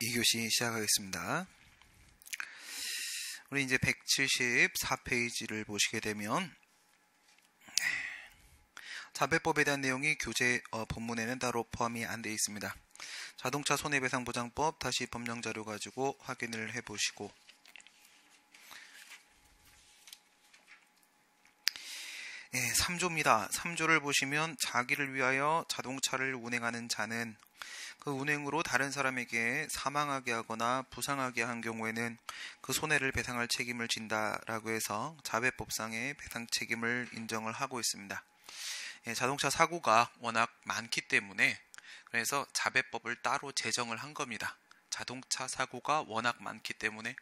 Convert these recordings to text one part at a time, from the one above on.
2교시 시작하겠습니다. 우리 이제 174페이지를 보시게 되면 자배법에 대한 내용이 교재 본문에는 따로 포함이 안 되어 있습니다. 자동차 손해배상보장법 다시 법령자료 가지고 확인을 해보시고 3조입니다. 3조를 보시면 자기를 위하여 자동차를 운행하는 자는 그 운행으로 다른 사람에게 사망하게 하거나 부상하게 한 경우에는 그 손해를 배상할 책임을 진다라고 해서 자배법상의 배상 책임을 인정을 하고 있습니다. 자동차 사고가 워낙 많기 때문에 그래서 자배법을 따로 제정을 한 겁니다. 자동차 사고가 워낙 많기 때문에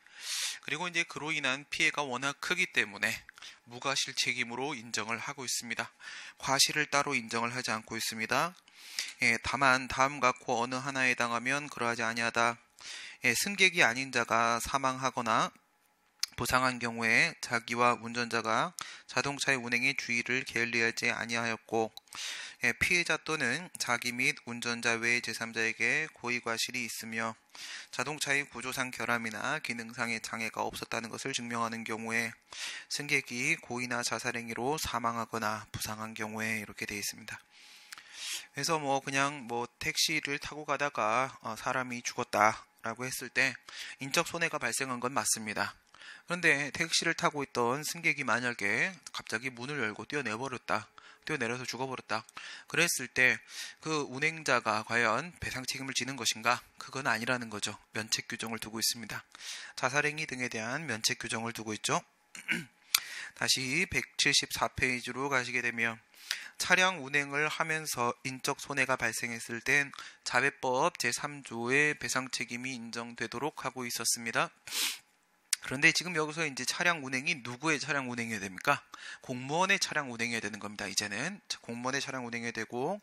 그리고 이제 그로 인한 피해가 워낙 크기 때문에 무과실 책임으로 인정을 하고 있습니다. 과실을 따로 인정을 하지 않고 있습니다. 다만 다음 각호 어느 하나에 해당하면 그러하지 아니하다. 승객이 아닌 자가 사망하거나 부상한 경우에 자기와 운전자가 자동차의 운행에 주의를 게을리하지 아니하였고 피해자 또는 자기 및 운전자 외의 제3자에게 고의과실이 있으며 자동차의 구조상 결함이나 기능상의 장애가 없었다는 것을 증명하는 경우에 승객이 고의나 자살행위로 사망하거나 부상한 경우에 이렇게 되어 있습니다. 그래서 그냥 택시를 타고 가다가 사람이 죽었다라고 했을 때 인적 손해가 발생한 건 맞습니다. 그런데 택시를 타고 있던 승객이 만약에 갑자기 문을 열고 뛰어내려서 죽어버렸다. 그랬을 때 그 운행자가 과연 배상 책임을 지는 것인가? 그건 아니라는 거죠. 면책 규정을 두고 있습니다. 자살행위 등에 대한 면책 규정을 두고 있죠. 다시 174페이지로 가시게 되면 차량 운행을 하면서 인적 손해가 발생했을 땐 자배법 제3조의 배상 책임이 인정되도록 하고 있었습니다. 그런데 지금 여기서 이제 차량 운행이 누구의 차량 운행이어야 됩니까? 공무원의 차량 운행이어야 되는 겁니다. 이제는 공무원의 차량 운행이어야 되고,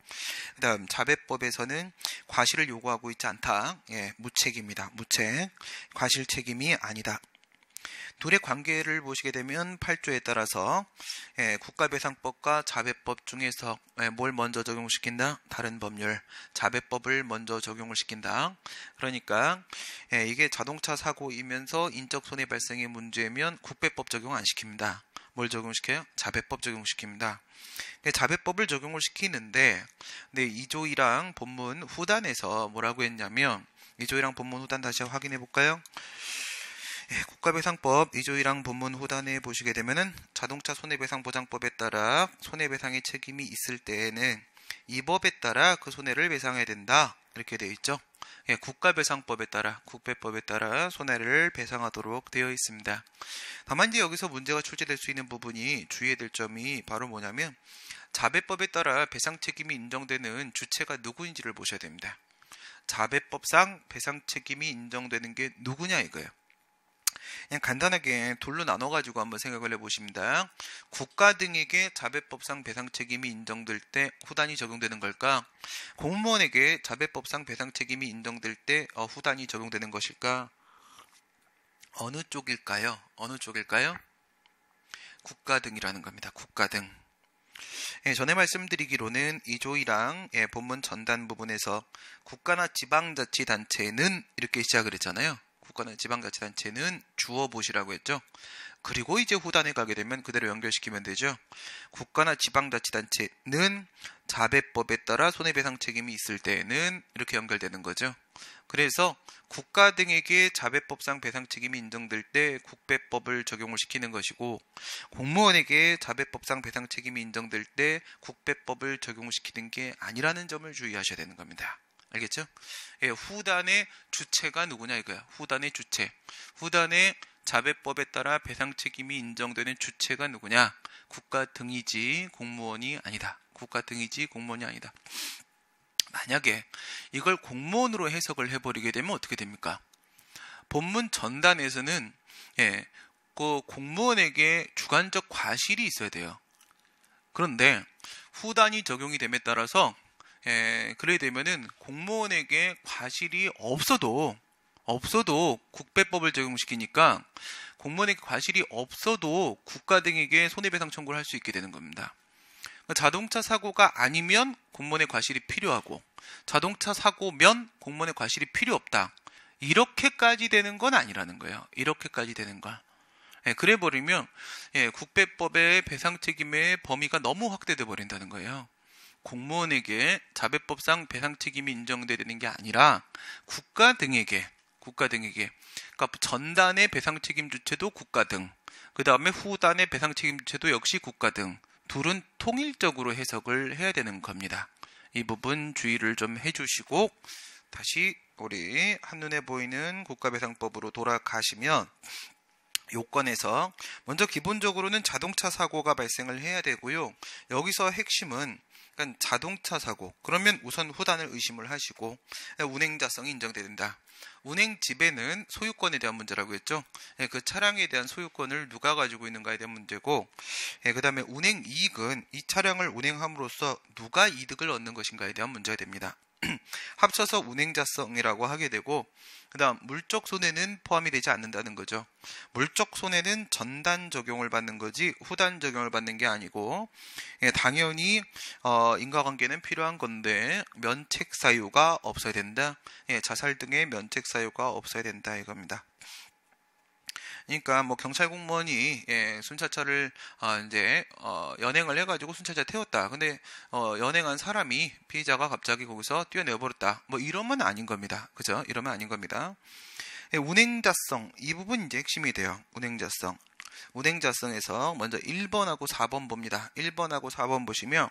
그다음 자배법에서는 과실을 요구하고 있지 않다. 무책입니다. 무책. 과실 책임이 아니다. 둘의 관계를 보시게 되면 8조에 따라서 국가배상법과 자배법 중에서 뭘 먼저 적용시킨다? 다른 법률, 자배법을 먼저 적용을 시킨다. 그러니까 이게 자동차 사고이면서 인적 손해 발생의 문제면 국배법 적용 안 시킵니다. 뭘 적용시켜요? 자배법 적용시킵니다. 자배법을 적용을 시키는데 2조 1항 본문 후단에서 뭐라고 했냐면 2조 1항 본문 후단 다시 확인해 볼까요? 국가배상법 2조 1항 본문 후단에 보시게 되면은 자동차 손해배상보장법에 따라 손해배상의 책임이 있을 때에는 이 법에 따라 그 손해를 배상해야 된다. 이렇게 되어 있죠. 국가배상법에 따라, 국배법에 따라 손해를 배상하도록 되어 있습니다. 다만 이제 여기서 문제가 출제될 수 있는 부분이 주의해야 될 점이 바로 뭐냐면 자배법에 따라 배상 책임이 인정되는 주체가 누구인지를 보셔야 됩니다. 자배법상 배상 책임이 인정되는 게 누구냐 이거예요. 그냥 간단하게 둘로 나눠가지고 한번 생각을 해보십니다. 국가 등에게 자배법상 배상 책임이 인정될 때 후단이 적용되는 걸까? 공무원에게 자배법상 배상 책임이 인정될 때 후단이 적용되는 것일까? 어느 쪽일까요? 어느 쪽일까요? 국가 등이라는 겁니다. 국가 등. 전에 말씀드리기로는 2조 1항 본문 전단 부분에서 국가나 지방자치단체는 이렇게 시작을 했잖아요. 국가나 지방자치단체는 주어 보시라고 했죠. 그리고 이제 후단에 가게 되면 그대로 연결시키면 되죠. 국가나 지방자치단체는 자배법에 따라 손해배상 책임이 있을 때에는 이렇게 연결되는 거죠. 그래서 국가 등에게 자배법상 배상 책임이 인정될 때 국배법을 적용을 시키는 것이고 공무원에게 자배법상 배상 책임이 인정될 때 국배법을 적용을 시키는 게 아니라는 점을 주의하셔야 되는 겁니다. 알겠죠? 후단의 주체가 누구냐 이거야. 후단의 주체. 후단의 자배법에 따라 배상 책임이 인정되는 주체가 누구냐? 국가 등이지 공무원이 아니다. 국가 등이지 공무원이 아니다. 만약에 이걸 공무원으로 해석을 해버리게 되면 어떻게 됩니까? 본문 전단에서는 그 공무원에게 주관적 과실이 있어야 돼요. 그런데 후단이 적용이 됨에 따라서 그래 되면은 공무원에게 과실이 없어도 국배법을 적용시키니까 공무원에게 과실이 없어도 국가 등에게 손해배상 청구를 할 수 있게 되는 겁니다. 자동차 사고가 아니면 공무원의 과실이 필요하고 자동차 사고면 공무원의 과실이 필요 없다. 이렇게까지 되는 건 아니라는 거예요. 이렇게까지 되는 건. 그래 버리면 국배법의 배상 책임의 범위가 너무 확대돼 버린다는 거예요. 공무원에게 자배법상 배상 책임이 인정되는 게 아니라 국가 등에게 그러니까 전단의 배상 책임 주체도 국가 등, 그 다음에 후단의 배상 책임 주체도 역시 국가 등 둘은 통일적으로 해석을 해야 되는 겁니다. 이 부분 주의를 좀 해주시고 다시 우리 한눈에 보이는 국가배상법으로 돌아가시면 요건에서 먼저 기본적으로는 자동차 사고가 발생을 해야 되고요. 여기서 핵심은 그러니까 자동차 사고 그러면 우선 후단을 의심을 하시고 운행자성이 인정돼야 된다. 운행 지배는 소유권에 대한 문제라고 했죠. 그 차량에 대한 소유권을 누가 가지고 있는가에 대한 문제고, 그 다음에 운행 이익은 이 차량을 운행함으로써 누가 이득을 얻는 것인가에 대한 문제가 됩니다. 합쳐서 운행자성이라고 하게 되고, 그 다음 물적 손해는 포함이 되지 않는다는 거죠. 물적 손해는 전단 적용을 받는 거지 후단 적용을 받는 게 아니고, 당연히 인과관계는 필요한 건데 면책 사유가 없어야 된다. 자살 등의 면책 사유가 없어야 된다 이겁니다. 그러니까 뭐 경찰 공무원이 순찰차를 연행을 해가지고 순찰차 태웠다. 근데 연행한 사람이 피의자가 갑자기 거기서 뛰어내어 버렸다. 뭐 이러면 아닌 겁니다. 그죠? 이러면 아닌 겁니다. 운행자성 이 부분 이제 핵심이 돼요. 운행자성에서 먼저 1번하고 4번 봅니다. 1번하고 4번 보시면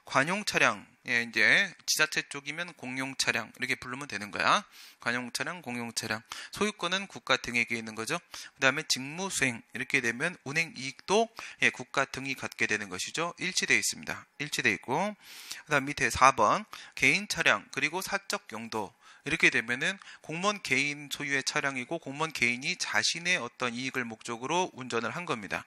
관용 차량, 이제 지자체 쪽이면 공용 차량 이렇게 부르면 되는 거야. 관용 차량, 공용 차량. 소유권은 국가 등에게 있는 거죠. 그 다음에 직무 수행 이렇게 되면 운행 이익도 국가 등이 갖게 되는 것이죠. 일치되어 있습니다. 일치되어 있고, 그 다음 밑에 4번 개인 차량 그리고 사적 용도. 이렇게 되면은 공무원 개인 소유의 차량이고 공무원 개인이 자신의 어떤 이익을 목적으로 운전을 한 겁니다.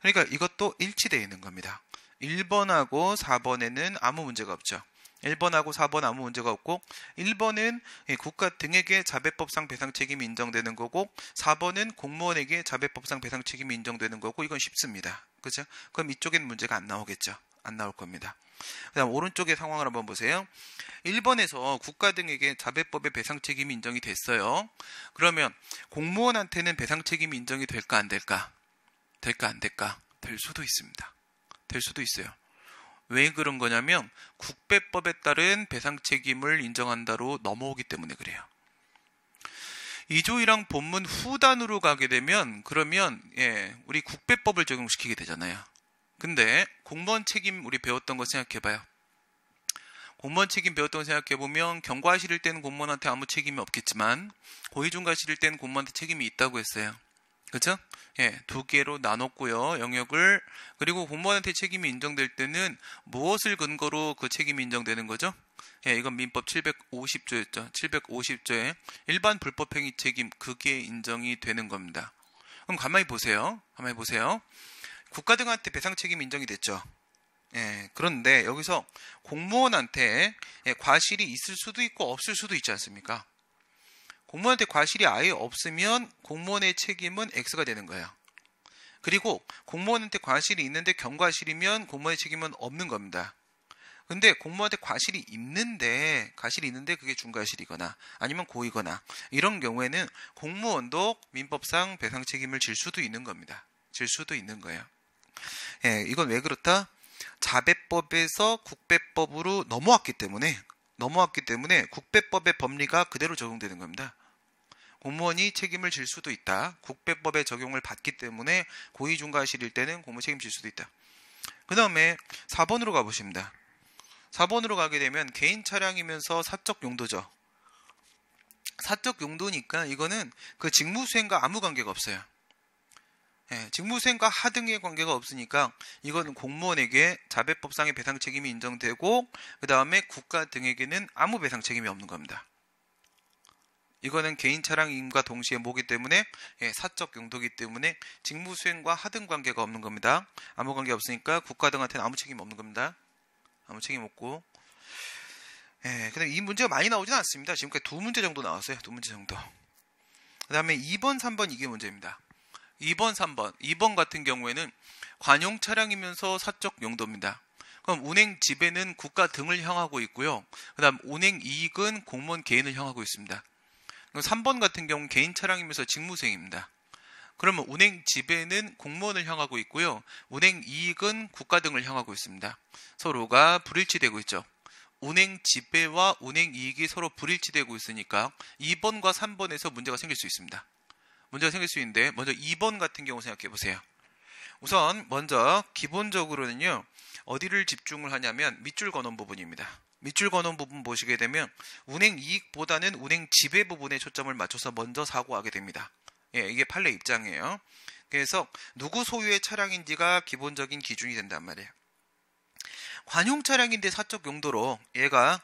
그러니까 이것도 일치되어 있는 겁니다. 1번하고 4번에는 아무 문제가 없죠. 1번하고 4번 아무 문제가 없고 1번은 국가 등에게 자배법상 배상 책임이 인정되는 거고 4번은 공무원에게 자배법상 배상 책임이 인정되는 거고 이건 쉽습니다. 그죠? 그럼 이쪽엔 문제가 안 나오겠죠. 안 나올 겁니다. 그 다음 오른쪽의 상황을 한번 보세요. 1번에서 국가 등에게 자배법의 배상 책임이 인정이 됐어요. 그러면 공무원한테는 배상 책임이 인정이 될까 안 될까? 될까 안 될까? 될 수도 있습니다. 될 수도 있어요. 왜 그런 거냐면 국배법에 따른 배상 책임을 인정한다로 넘어오기 때문에 그래요. 2조 1항 본문 후단으로 가게 되면 그러면 우리 국배법을 적용시키게 되잖아요. 근데 공무원 책임 우리 배웠던 거 생각해봐요. 공무원 책임 배웠던 거 생각해보면 경과 실일 때는 공무원한테 아무 책임이 없겠지만 고의중과 실일 때는 공무원한테 책임이 있다고 했어요. 그렇죠? 두 개로 나눴고요. 영역을. 그리고 공무원한테 책임이 인정될 때는 무엇을 근거로 그 책임이 인정되는 거죠? 이건 민법 750조였죠. 750조에 일반 불법행위 책임 그게 인정이 되는 겁니다. 그럼 가만히 보세요. 국가 등한테 배상 책임이 인정이 됐죠. 그런데 여기서 공무원한테 과실이 있을 수도 있고 없을 수도 있지 않습니까? 공무원한테 과실이 아예 없으면 공무원의 책임은 X가 되는 거예요. 그리고 공무원한테 과실이 있는데 경과실이면 공무원의 책임은 없는 겁니다. 근데 공무원한테 과실이 있는데 그게 중과실이거나 아니면 고의거나 이런 경우에는 공무원도 민법상 배상 책임을 질 수도 있는 겁니다. 질 수도 있는 거예요. 이건 왜 그렇다? 자배법에서 국배법으로 넘어왔기 때문에 국배법의 법리가 그대로 적용되는 겁니다. 공무원이 책임을 질 수도 있다. 국배법의 적용을 받기 때문에 고의중과실일 때는 공무원 책임질 수도 있다. 그 다음에 4번으로 가보십니다. 4번으로 가게 되면 개인 차량이면서 사적 용도죠. 사적 용도니까 이거는 그 직무수행과 아무 관계가 없어요. 직무수행과 하등의 관계가 없으니까 이거는 공무원에게 자배법상의 배상 책임이 인정되고 그 다음에 국가 등에게는 아무 배상 책임이 없는 겁니다. 이거는 개인 차량임과 동시에 뭐기 때문에 사적 용도이기 때문에 직무수행과 하등 관계가 없는 겁니다. 아무 관계 없으니까 국가 등한테는 아무 책임 없는 겁니다. 아무 책임 없고. 근데 이 문제가 많이 나오지는 않습니다. 지금까지 2문제 정도 나왔어요. 2문제 정도. 그 다음에 2번, 3번 이게 문제입니다. 2번, 3번. 2번 같은 경우에는 관용 차량이면서 사적 용도입니다. 그럼 운행 지배는 국가 등을 향하고 있고요. 그 다음 운행 이익은 공무원 개인을 향하고 있습니다. 3번 같은 경우 개인 차량이면서 직무수행입니다. 그러면 운행 지배는 공무원을 향하고 있고요. 운행 이익은 국가 등을 향하고 있습니다. 서로가 불일치되고 있죠. 운행 지배와 운행 이익이 서로 불일치되고 있으니까 2번과 3번에서 문제가 생길 수 있습니다. 문제가 생길 수 있는데 먼저 2번 같은 경우 생각해 보세요. 우선 먼저 기본적으로는요. 어디를 집중을 하냐면 밑줄 그어놓은 부분입니다. 밑줄 그어놓은 부분 보시게 되면 운행 이익보다는 운행 지배 부분에 초점을 맞춰서 먼저 사고하게 됩니다. 예, 이게 판례 입장이에요. 그래서 누구 소유의 차량인지가 기본적인 기준이 된단 말이에요. 관용 차량인데 사적 용도로 얘가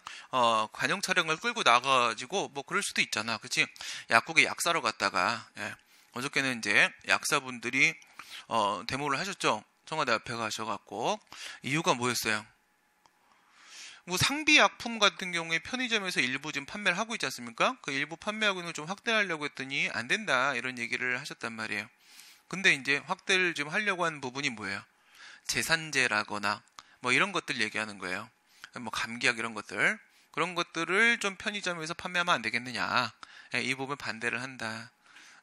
관용 차량을 끌고 나가가지고 뭐 그럴 수도 있잖아, 그치? 약국에 약 사러 갔다가 어저께는 이제 약사분들이 데모를 하셨죠. 청와대 앞에 가셔갖고 이유가 뭐였어요? 뭐 상비약품 같은 경우에 편의점에서 일부 지금 판매를 하고 있지 않습니까? 그 일부 판매하고 있는 걸 좀 확대하려고 했더니 안 된다 이런 얘기를 하셨단 말이에요. 근데 이제 확대를 좀 하려고 하는 부분이 뭐예요? 제산제라거나 뭐 이런 것들 얘기하는 거예요. 뭐 감기약 이런 것들, 그런 것들을 좀 편의점에서 판매하면 안 되겠느냐. 예, 이 부분 반대를 한다.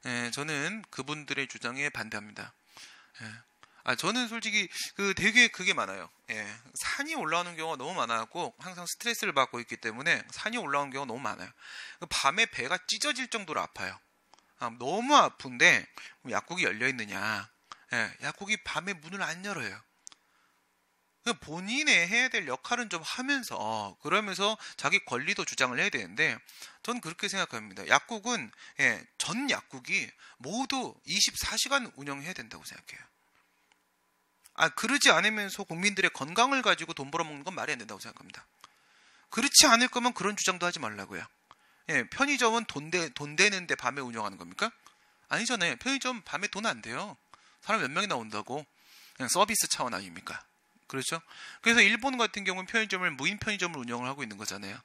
예, 저는 그분들의 주장에 반대합니다. 예. 저는 솔직히 되게 그게 많아요. 예, 산이 올라오는 경우가 너무 많아갖고 항상 스트레스를 받고 있기 때문에 산이 올라오는 경우가 너무 많아요. 밤에 배가 찢어질 정도로 아파요. 너무 아픈데 약국이 열려 있느냐? 예, 약국이 밤에 문을 안 열어요. 본인의 해야 될 역할은 좀 하면서 그러면서 자기 권리도 주장을 해야 되는데 저는 그렇게 생각합니다. 약국은 전 약국이 모두 24시간 운영해야 된다고 생각해요. 그러지 않으면서 국민들의 건강을 가지고 돈 벌어먹는 건 말이 안 된다고 생각합니다. 그렇지 않을 거면 그런 주장도 하지 말라고요. 편의점은 돈 되는데 밤에 운영하는 겁니까? 아니잖아요. 편의점 밤에 돈 안 돼요. 사람 몇 명이나 온다고. 그냥 서비스 차원 아닙니까? 그렇죠? 그래서 일본 같은 경우는 편의점을 무인 편의점을 운영을 하고 있는 거잖아요.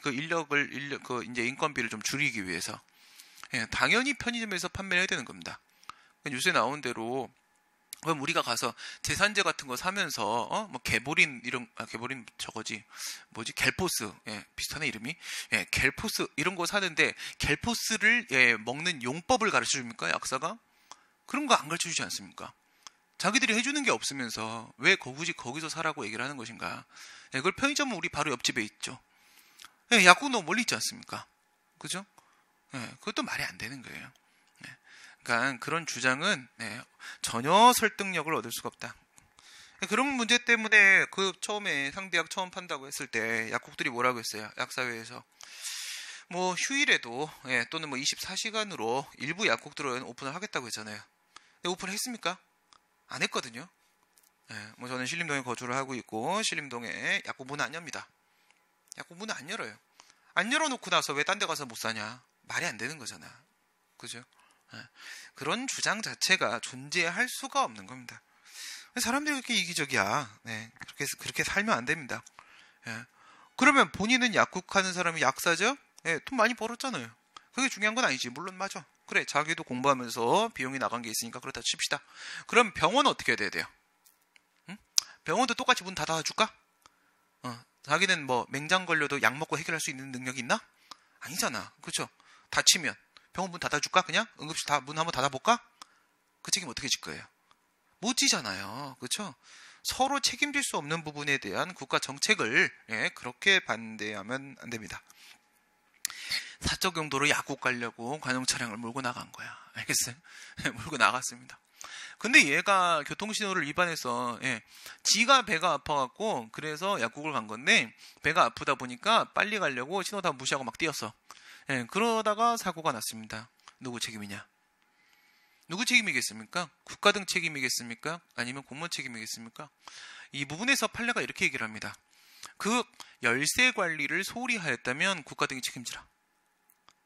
그 이제 인건비를 좀 줄이기 위해서. 당연히 편의점에서 판매를 해야 되는 겁니다. 요새 나온 대로 그럼 우리가 가서 제산제 같은 거 사면서 뭐 개보린 개보린 저거지 뭐지 겔포스 비슷하네 이름이 겔포스 이런 거 사는데 겔포스를 먹는 용법을 가르쳐 줍니까 약사가? 그런 거 안 가르쳐 주지 않습니까? 자기들이 해주는 게 없으면서 왜 굳이 거기서 사라고 얘기를 하는 것인가? 그걸 편의점은 우리 바로 옆집에 있죠. 약국 너무 멀리 있지 않습니까? 그죠? 그것도 말이 안 되는 거예요. 그러니까 그런 주장은 전혀 설득력을 얻을 수가 없다. 그런 문제 때문에 처음에 상비약 처음 판다고 했을 때 약국들이 뭐라고 했어요? 약사회에서 뭐 휴일에도 또는 뭐 24시간으로 일부 약국들은 오픈을 하겠다고 했잖아요. 근데 오픈을 했습니까? 안 했거든요. 뭐 저는 신림동에 거주를 하고 있고 신림동에 약국 문을 안 엽니다. 약국 문을 안 열어요. 안 열어놓고 나서 왜 딴 데 가서 못 사냐? 말이 안 되는 거잖아. 그죠? 그런 주장 자체가 존재할 수가 없는 겁니다. 사람들이 그렇게 이기적이야. 그렇게 살면 안 됩니다. 그러면 본인은 약국하는 사람이 약사죠? 돈 많이 벌었잖아요. 그게 중요한 건 아니지. 물론 맞아. 그래, 자기도 공부하면서 비용이 나간 게 있으니까 그렇다 칩시다. 그럼 병원은 어떻게 해야 돼요? 응? 병원도 똑같이 문 닫아줄까? 자기는 뭐 맹장 걸려도 약 먹고 해결할 수 있는 능력이 있나? 아니잖아. 그렇죠? 다치면 병원 문 닫아줄까? 그냥 응급실 문 한번 닫아볼까? 그 책임 어떻게 질 거예요? 못 지잖아요. 그렇죠? 서로 책임질 수 없는 부분에 대한 국가 정책을 그렇게 반대하면 안 됩니다. 사적 용도로 약국 가려고 관용 차량을 몰고 나간 거야. 알겠어요? 몰고 나갔습니다. 근데 얘가 교통신호를 위반해서 지가 배가 아파갖고 그래서 약국을 간 건데 배가 아프다 보니까 빨리 가려고 신호 다 무시하고 막 뛰었어. 그러다가 사고가 났습니다. 누구 책임이냐? 누구 책임이겠습니까? 국가 등 책임이겠습니까? 아니면 공무원 책임이겠습니까? 이 부분에서 판례가 이렇게 얘기를 합니다. 그 열쇠 관리를 소홀히 하였다면 국가 등이 책임지라.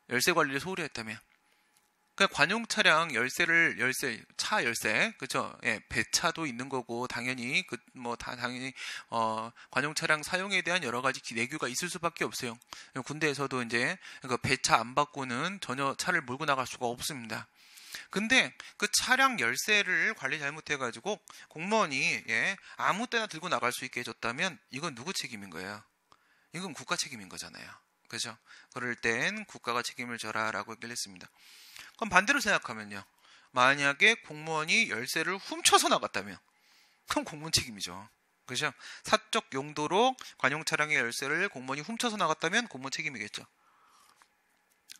열쇠 관리를 소홀히 했다면. 그러니까 관용 차량 차 열쇠, 그죠? 배차도 있는 거고, 당연히, 당연히, 관용 차량 사용에 대한 여러 가지 내규가 있을 수밖에 없어요. 군대에서도 이제, 그 배차 안 받고는 전혀 차를 몰고 나갈 수가 없습니다. 근데 그 차량 열쇠를 관리 잘못해가지고 공무원이 아무 때나 들고 나갈 수 있게 해줬다면 이건 누구 책임인 거예요? 이건 국가 책임인 거잖아요. 그죠? 그럴 땐 국가가 책임을 져라라고 얘기를 했습니다. 그럼 반대로 생각하면요. 만약에 공무원이 열쇠를 훔쳐서 나갔다면 그럼 공무원 책임이죠. 그죠? 사적 용도로 관용 차량의 열쇠를 공무원이 훔쳐서 나갔다면 공무원 책임이겠죠.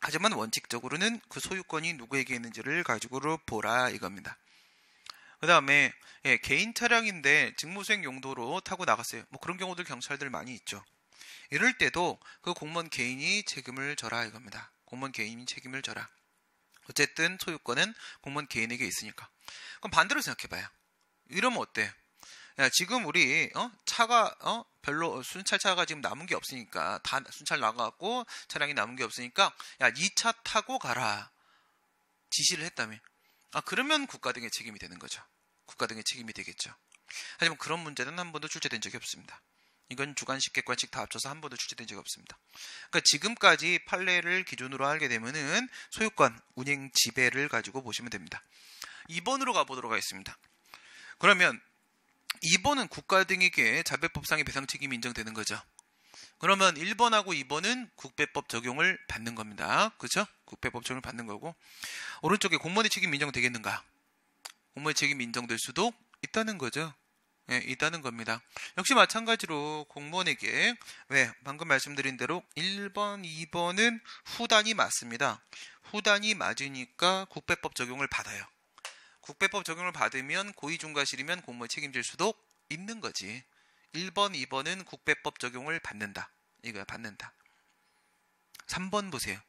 하지만 원칙적으로는 그 소유권이 누구에게 있는지를 가지고 보라 이겁니다. 그 다음에 개인 차량인데 직무수행 용도로 타고 나갔어요. 뭐 그런 경우들 경찰들 많이 있죠. 이럴 때도 그 공무원 개인이 책임을 져라 이겁니다. 공무원 개인이 책임을 져라. 어쨌든 소유권은 공무원 개인에게 있으니까. 그럼 반대로 생각해봐요. 이러면 어때? 야, 지금 우리 차가 별로 순찰차가 지금 남은 게 없으니까 다 순찰 나가고 차량이 남은 게 없으니까 야, 네 차 타고 가라 지시를 했다며. 그러면 국가 등의 책임이 되는 거죠. 국가 등의 책임이 되겠죠. 하지만 그런 문제는 한 번도 출제된 적이 없습니다. 이건 주관식, 객관식 다 합쳐서 한 번도 출제된 적이 없습니다. 그러니까 지금까지 판례를 기준으로 하게 되면은 소유권, 운행 지배를 가지고 보시면 됩니다. 2번으로 가보도록 하겠습니다. 그러면 2번은 국가 등에게 자배법상의 배상 책임이 인정되는 거죠. 그러면 1번하고 2번은 국배법 적용을 받는 겁니다. 그렇죠? 국배법 적용을 받는 거고 오른쪽에 공무원의 책임이 인정되겠는가? 공무원의 책임이 인정될 수도 있다는 거죠. 있다는 겁니다. 역시 마찬가지로 공무원에게 방금 말씀드린 대로 1번, 2번은 후단이 맞습니다. 후단이 맞으니까 국배법 적용을 받아요. 국배법 적용을 받으면 고의중과실이면 공무원 책임질 수도 있는 거지. 1번, 2번은 국배법 적용을 받는다. 이거야, 받는다. 3번 보세요.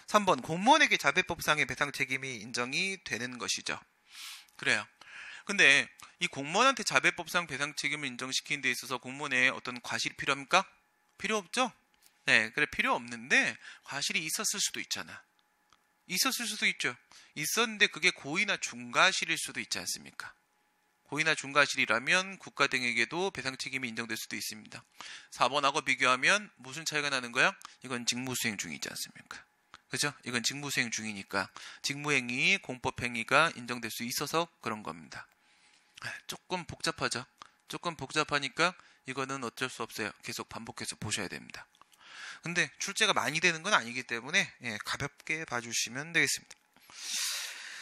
3번 공무원에게 자배법상의 배상 책임이 인정이 되는 것이죠. 그래요. 근데 이 공무원한테 자배법상 배상 책임을 인정시키는 데 있어서 공무원의 어떤 과실이 필요합니까? 필요 없죠? 네, 그래 필요 없는데 과실이 있었을 수도 있잖아. 있었을 수도 있죠. 있었는데 그게 고의나 중과실일 수도 있지 않습니까? 고의나 중과실이라면 국가 등에게도 배상 책임이 인정될 수도 있습니다. 4번하고 비교하면 무슨 차이가 나는 거야? 이건 직무수행 중이지 않습니까? 그죠? 이건 직무수행 중이니까 직무행위, 공법행위가 인정될 수 있어서 그런 겁니다. 조금 복잡하죠? 조금 복잡하니까 이거는 어쩔 수 없어요. 계속 반복해서 보셔야 됩니다. 근데 출제가 많이 되는 건 아니기 때문에 가볍게 봐주시면 되겠습니다.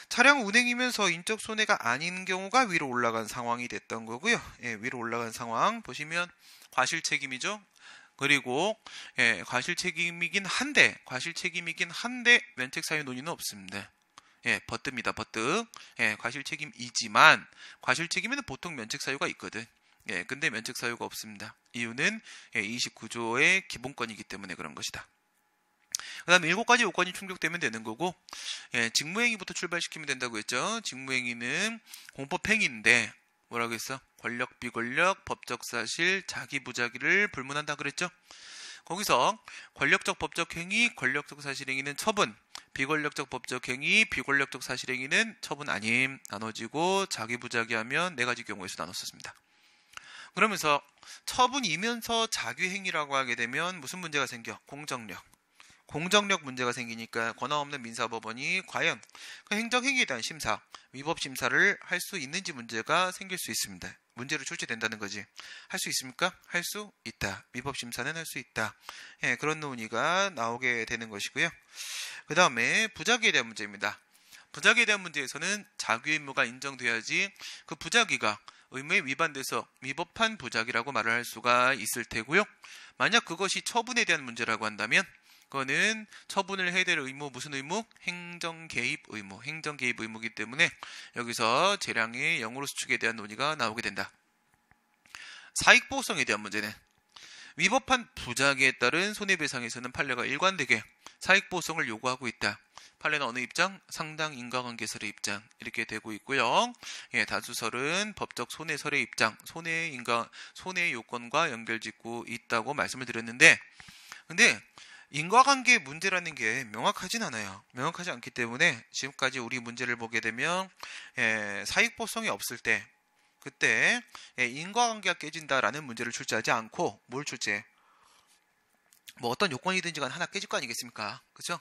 차량 운행이면서 인적 손해가 아닌 경우가 위로 올라간 상황이 됐던 거고요. 위로 올라간 상황 보시면 과실 책임이죠. 그리고 과실 책임이긴 한데 면책 사유 논의는 없습니다. 버트입니다. 버트. 과실 책임이지만 과실 책임에는 보통 면책 사유가 있거든. 근데 면책 사유가 없습니다. 이유는 29조의 기본권이기 때문에 그런 것이다. 그 다음에 7가지 요건이 충족되면 되는 거고 직무행위부터 출발시키면 된다고 했죠. 직무행위는 공법행위인데 뭐라고 했어? 권력, 비권력, 법적 사실, 자기, 부자기를 불문한다 그랬죠. 거기서 권력적 법적 행위, 권력적 사실 행위는 처분, 비권력적 법적 행위, 비권력적 사실 행위는 처분 아님 나눠지고 자기, 부자기하면 4가지 경우에서 나눴었습니다. 그러면서 처분이면서 자기 행위라고 하게 되면 무슨 문제가 생겨? 공정력 문제가 생기니까 권한없는 민사법원이 과연 그 행정행위에 대한 심사, 위법심사를 할 수 있는지 문제가 생길 수 있습니다. 문제로 출제된다는 거지. 할 수 있습니까? 할 수 있다. 위법심사는 할 수 있다. 그런 논의가 나오게 되는 것이고요. 그 다음에 부작위에 대한 문제입니다. 부작위에 대한 문제에서는 자기 의무가 인정돼야지 그 부작위가 의무에 위반돼서 위법한 부작위라고 말을 할 수가 있을 테고요. 만약 그것이 처분에 대한 문제라고 한다면 그거는 처분을 해야 될 의무, 무슨 의무? 행정개입 의무이기 때문에 여기서 재량의 영으로 수축에 대한 논의가 나오게 된다. 사익보호성에 대한 문제는 위법한 부작위에 따른 손해배상에서는 판례가 일관되게 사익보호성을 요구하고 있다. 판례는 어느 입장? 상당 인과관계설의 입장 이렇게 되고 있고요. 다수설은 법적 손해설의 입장, 손해 요건과 연결짓고 있다고 말씀을 드렸는데 근데 인과관계 문제라는 게 명확하진 않아요. 명확하지 않기 때문에 지금까지 우리 문제를 보게 되면 사익보호성이 없을 때 그때 인과관계가 깨진다라는 문제를 출제하지 않고 뭘 출제해? 뭐 어떤 요건이든지 간 하나 깨질 거 아니겠습니까? 그죠?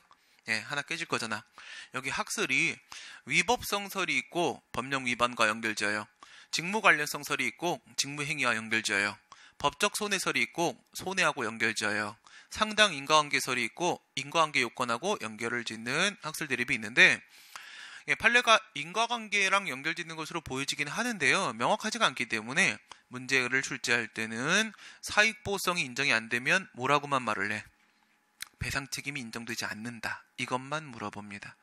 하나 깨질 거잖아. 여기 학설이 위법성설이 있고 법령 위반과 연결지어요. 직무 관련성설이 있고 직무행위와 연결지어요. 법적 손해설이 있고 손해하고 연결지어요. 상당 인과관계설이 있고 인과관계 요건하고 연결을 짓는 학설 대립이 있는데 판례가 인과관계랑 연결짓는 것으로 보여지긴 하는데요. 명확하지가 않기 때문에 문제를 출제할 때는 사익보호성이 인정이 안 되면 뭐라고만 말을 해? 배상 책임이 인정되지 않는다. 이것만 물어봅니다.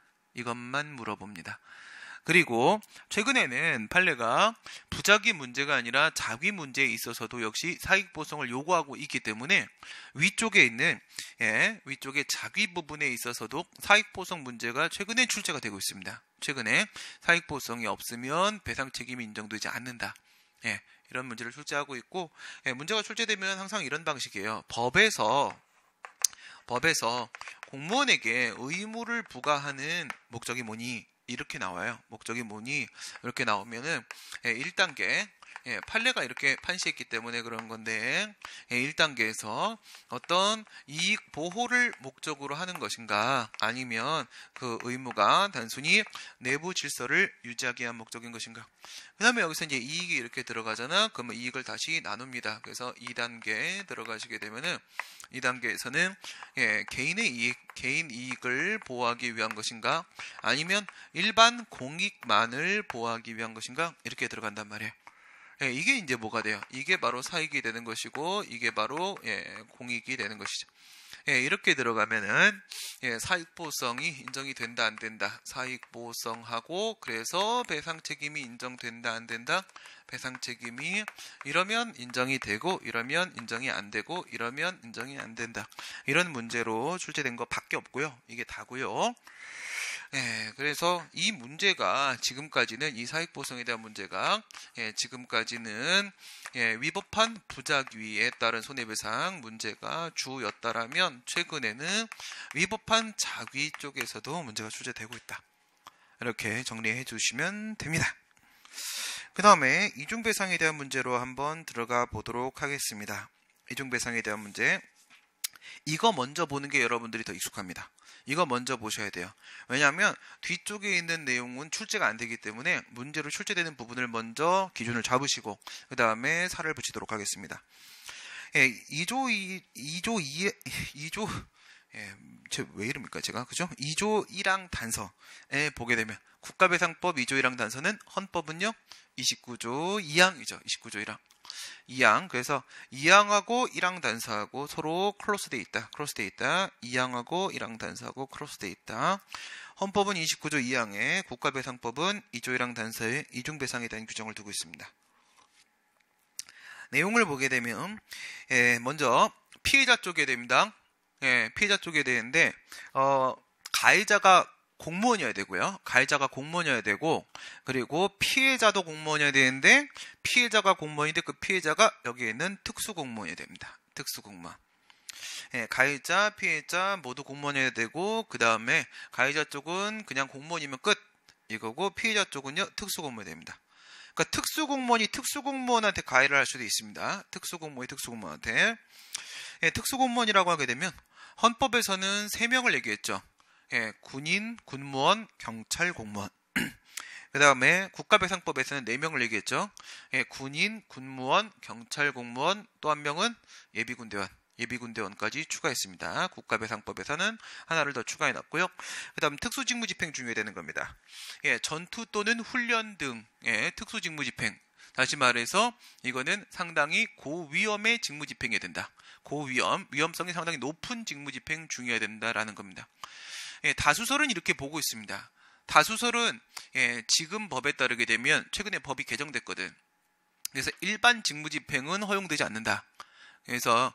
그리고 최근에는 판례가 부작위 문제가 아니라 자기 문제에 있어서도 역시 사익보호성을 요구하고 있기 때문에 위쪽에 있는 위쪽의 자기 부분에 있어서도 사익보호성 문제가 최근에 출제가 되고 있습니다. 최근에 사익보호성이 없으면 배상 책임이 인정되지 않는다. 이런 문제를 출제하고 있고 문제가 출제되면 항상 이런 방식이에요. 법에서 공무원에게 의무를 부과하는 목적이 뭐니? 이렇게 나와요. 목적이 뭐니? 이렇게 나오면은 1단계 판례가 이렇게 판시했기 때문에 그런 건데 1단계에서 어떤 이익 보호를 목적으로 하는 것인가 아니면 그 의무가 단순히 내부 질서를 유지하기 위한 목적인 것인가. 그 다음에 여기서 이제 이익이 이렇게 들어가잖아. 그러면 이익을 다시 나눕니다. 그래서 2단계에 들어가시게 되면은 2단계에서는 개인 이익을 보호하기 위한 것인가 아니면 일반 공익만을 보호하기 위한 것인가 이렇게 들어간단 말이에요. 이게 이제 뭐가 돼요? 이게 바로 사익이 되는 것이고 이게 바로 공익이 되는 것이죠. 이렇게 들어가면은 사익보호성이 인정이 된다 안 된다. 사익보호성하고 그래서 배상 책임이 인정된다 안 된다. 배상 책임이 이러면 인정이 되고 이러면 인정이 안 되고 이러면 인정이 안 된다. 이런 문제로 출제된 거 밖에 없고요. 이게 다고요. 그래서 이 문제가 지금까지는 이 사익보호성에 대한 문제가 지금까지는 위법한 부작위에 따른 손해배상 문제가 주였다라면 최근에는 위법한 작위 쪽에서도 문제가 출제되고 있다. 이렇게 정리해 주시면 됩니다. 그 다음에 이중배상에 대한 문제로 한번 들어가 보도록 하겠습니다. 이중배상에 대한 문제. 이거 먼저 보는 게 여러분들이 더 익숙합니다. 이거 먼저 보셔야 돼요. 왜냐하면 뒤쪽에 있는 내용은 출제가 안 되기 때문에 문제로 출제되는 부분을 먼저 기준을 잡으시고 그 다음에 살을 붙이도록 하겠습니다. 2조 왜 이럽니까 제가 그죠? 2조 1항 단서에 보게 되면 국가배상법 2조 1항 단서는 헌법은요 29조 2항이죠. 29조 1항 2항. 그래서 2항하고 1항 단서하고 서로 크로스되어 있다. 2항하고 1항 단서하고 크로스되어 있다. 헌법은 29조 2항에 국가배상법은 2조 1항 단서에 이중배상에 대한 규정을 두고 있습니다. 내용을 보게 되면 먼저 피해자 쪽에 됩니다. 피해자 쪽에 되는데 가해자가 공무원이어야 되고요. 가해자가 공무원이어야 되고 그리고 피해자도 공무원이어야 되는데 피해자가 공무원인데 그 피해자가 여기에 있는 특수공무원이 됩니다. 특수공무원. 가해자, 피해자 모두 공무원이어야 되고 그 다음에 가해자 쪽은 그냥 공무원이면 끝 이거고 피해자 쪽은요 특수공무원이 됩니다. 그러니까 특수공무원이 특수공무원한테 가해를 할 수도 있습니다. 특수공무원이 특수공무원한테. 특수공무원이라고 하게 되면 헌법에서는 3명을 얘기했죠. 군인, 군무원, 경찰, 공무원. 그 다음에 국가배상법에서는 4명을 얘기했죠. 군인, 군무원, 경찰, 공무원, 또 한 명은 예비군대원. 예비군대원까지 추가했습니다. 국가배상법에서는 하나를 더 추가해놨고요. 그 다음 특수직무집행 중요해야 되는 겁니다. 전투 또는 훈련 등의 특수직무집행. 다시 말해서 이거는 상당히 고위험의 직무집행이 된다. 위험성이 상당히 높은 직무집행 중요해야 된다라는 겁니다. 다수설은 이렇게 보고 있습니다. 다수설은 지금 법에 따르게 되면 최근에 법이 개정됐거든. 그래서 일반 직무집행은 허용되지 않는다. 그래서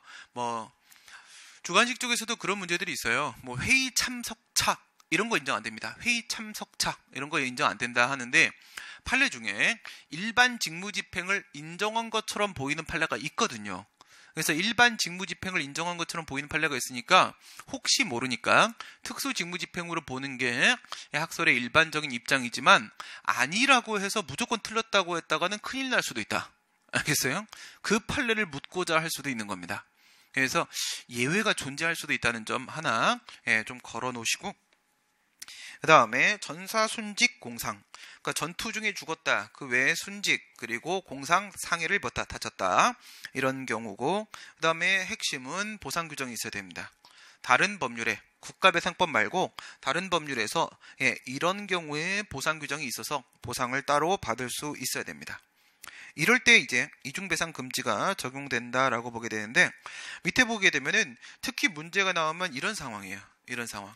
주관식 쪽에서도 그런 문제들이 있어요. 회의 참석차 이런 거 인정 안 됩니다. 회의 참석차 이런 거 인정 안 된다 하는데 판례 중에 일반 직무집행을 인정한 것처럼 보이는 판례가 있거든요. 그래서 일반 직무집행을 인정한 것처럼 보이는 판례가 있으니까 혹시 모르니까 특수직무집행으로 보는 게 학설의 일반적인 입장이지만 아니라고 해서 무조건 틀렸다고 했다가는 큰일 날 수도 있다. 알겠어요? 그 판례를 묻고자 할 수도 있는 겁니다. 그래서 예외가 존재할 수도 있다는 점 하나 좀 걸어 놓으시고 그 다음에 전사, 순직, 공상. 그러니까 전투 중에 죽었다. 그 외에 순직 그리고 공상, 상해를 입었다, 다쳤다. 이런 경우고, 그 다음에 핵심은 보상 규정이 있어야 됩니다. 다른 법률에 국가배상법 말고 다른 법률에서 이런 경우에 보상 규정이 있어서 보상을 따로 받을 수 있어야 됩니다. 이럴 때 이제 이중배상 금지가 적용된다라고 보게 되는데, 밑에 보게 되면은 특히 문제가 나오면 이런 상황이에요. 이런 상황.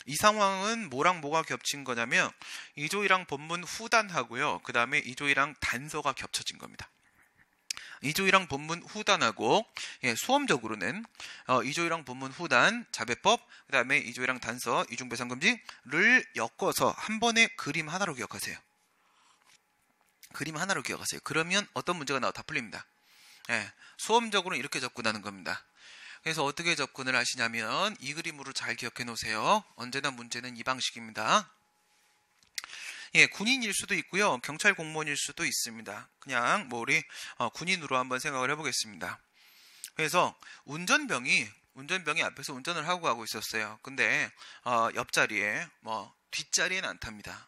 이 상황은 뭐랑 뭐가 겹친 거냐면 2조 1항 본문 후단하고요. 그 다음에 2조 1항 단서가 겹쳐진 겁니다. 2조 1항 본문 후단하고 수험적으로는 2조 1항 본문 후단, 자배법, 그 다음에 2조 1항 단서, 이중배상금지를 엮어서 한 번에 그림 하나로 기억하세요. 그림 하나로 기억하세요. 그러면 어떤 문제가 나와도 다 풀립니다. 수험적으로는 이렇게 접근하는 겁니다. 그래서 어떻게 접근을 하시냐면 이 그림으로 잘 기억해 놓으세요. 언제나 문제는 이 방식입니다. 군인일 수도 있고요. 경찰 공무원일 수도 있습니다. 그냥 뭐 우리 군인으로 한번 생각을 해보겠습니다. 그래서 운전병이 앞에서 운전을 하고 가고 있었어요. 근데 옆자리에 뒷자리에는 안 탑니다.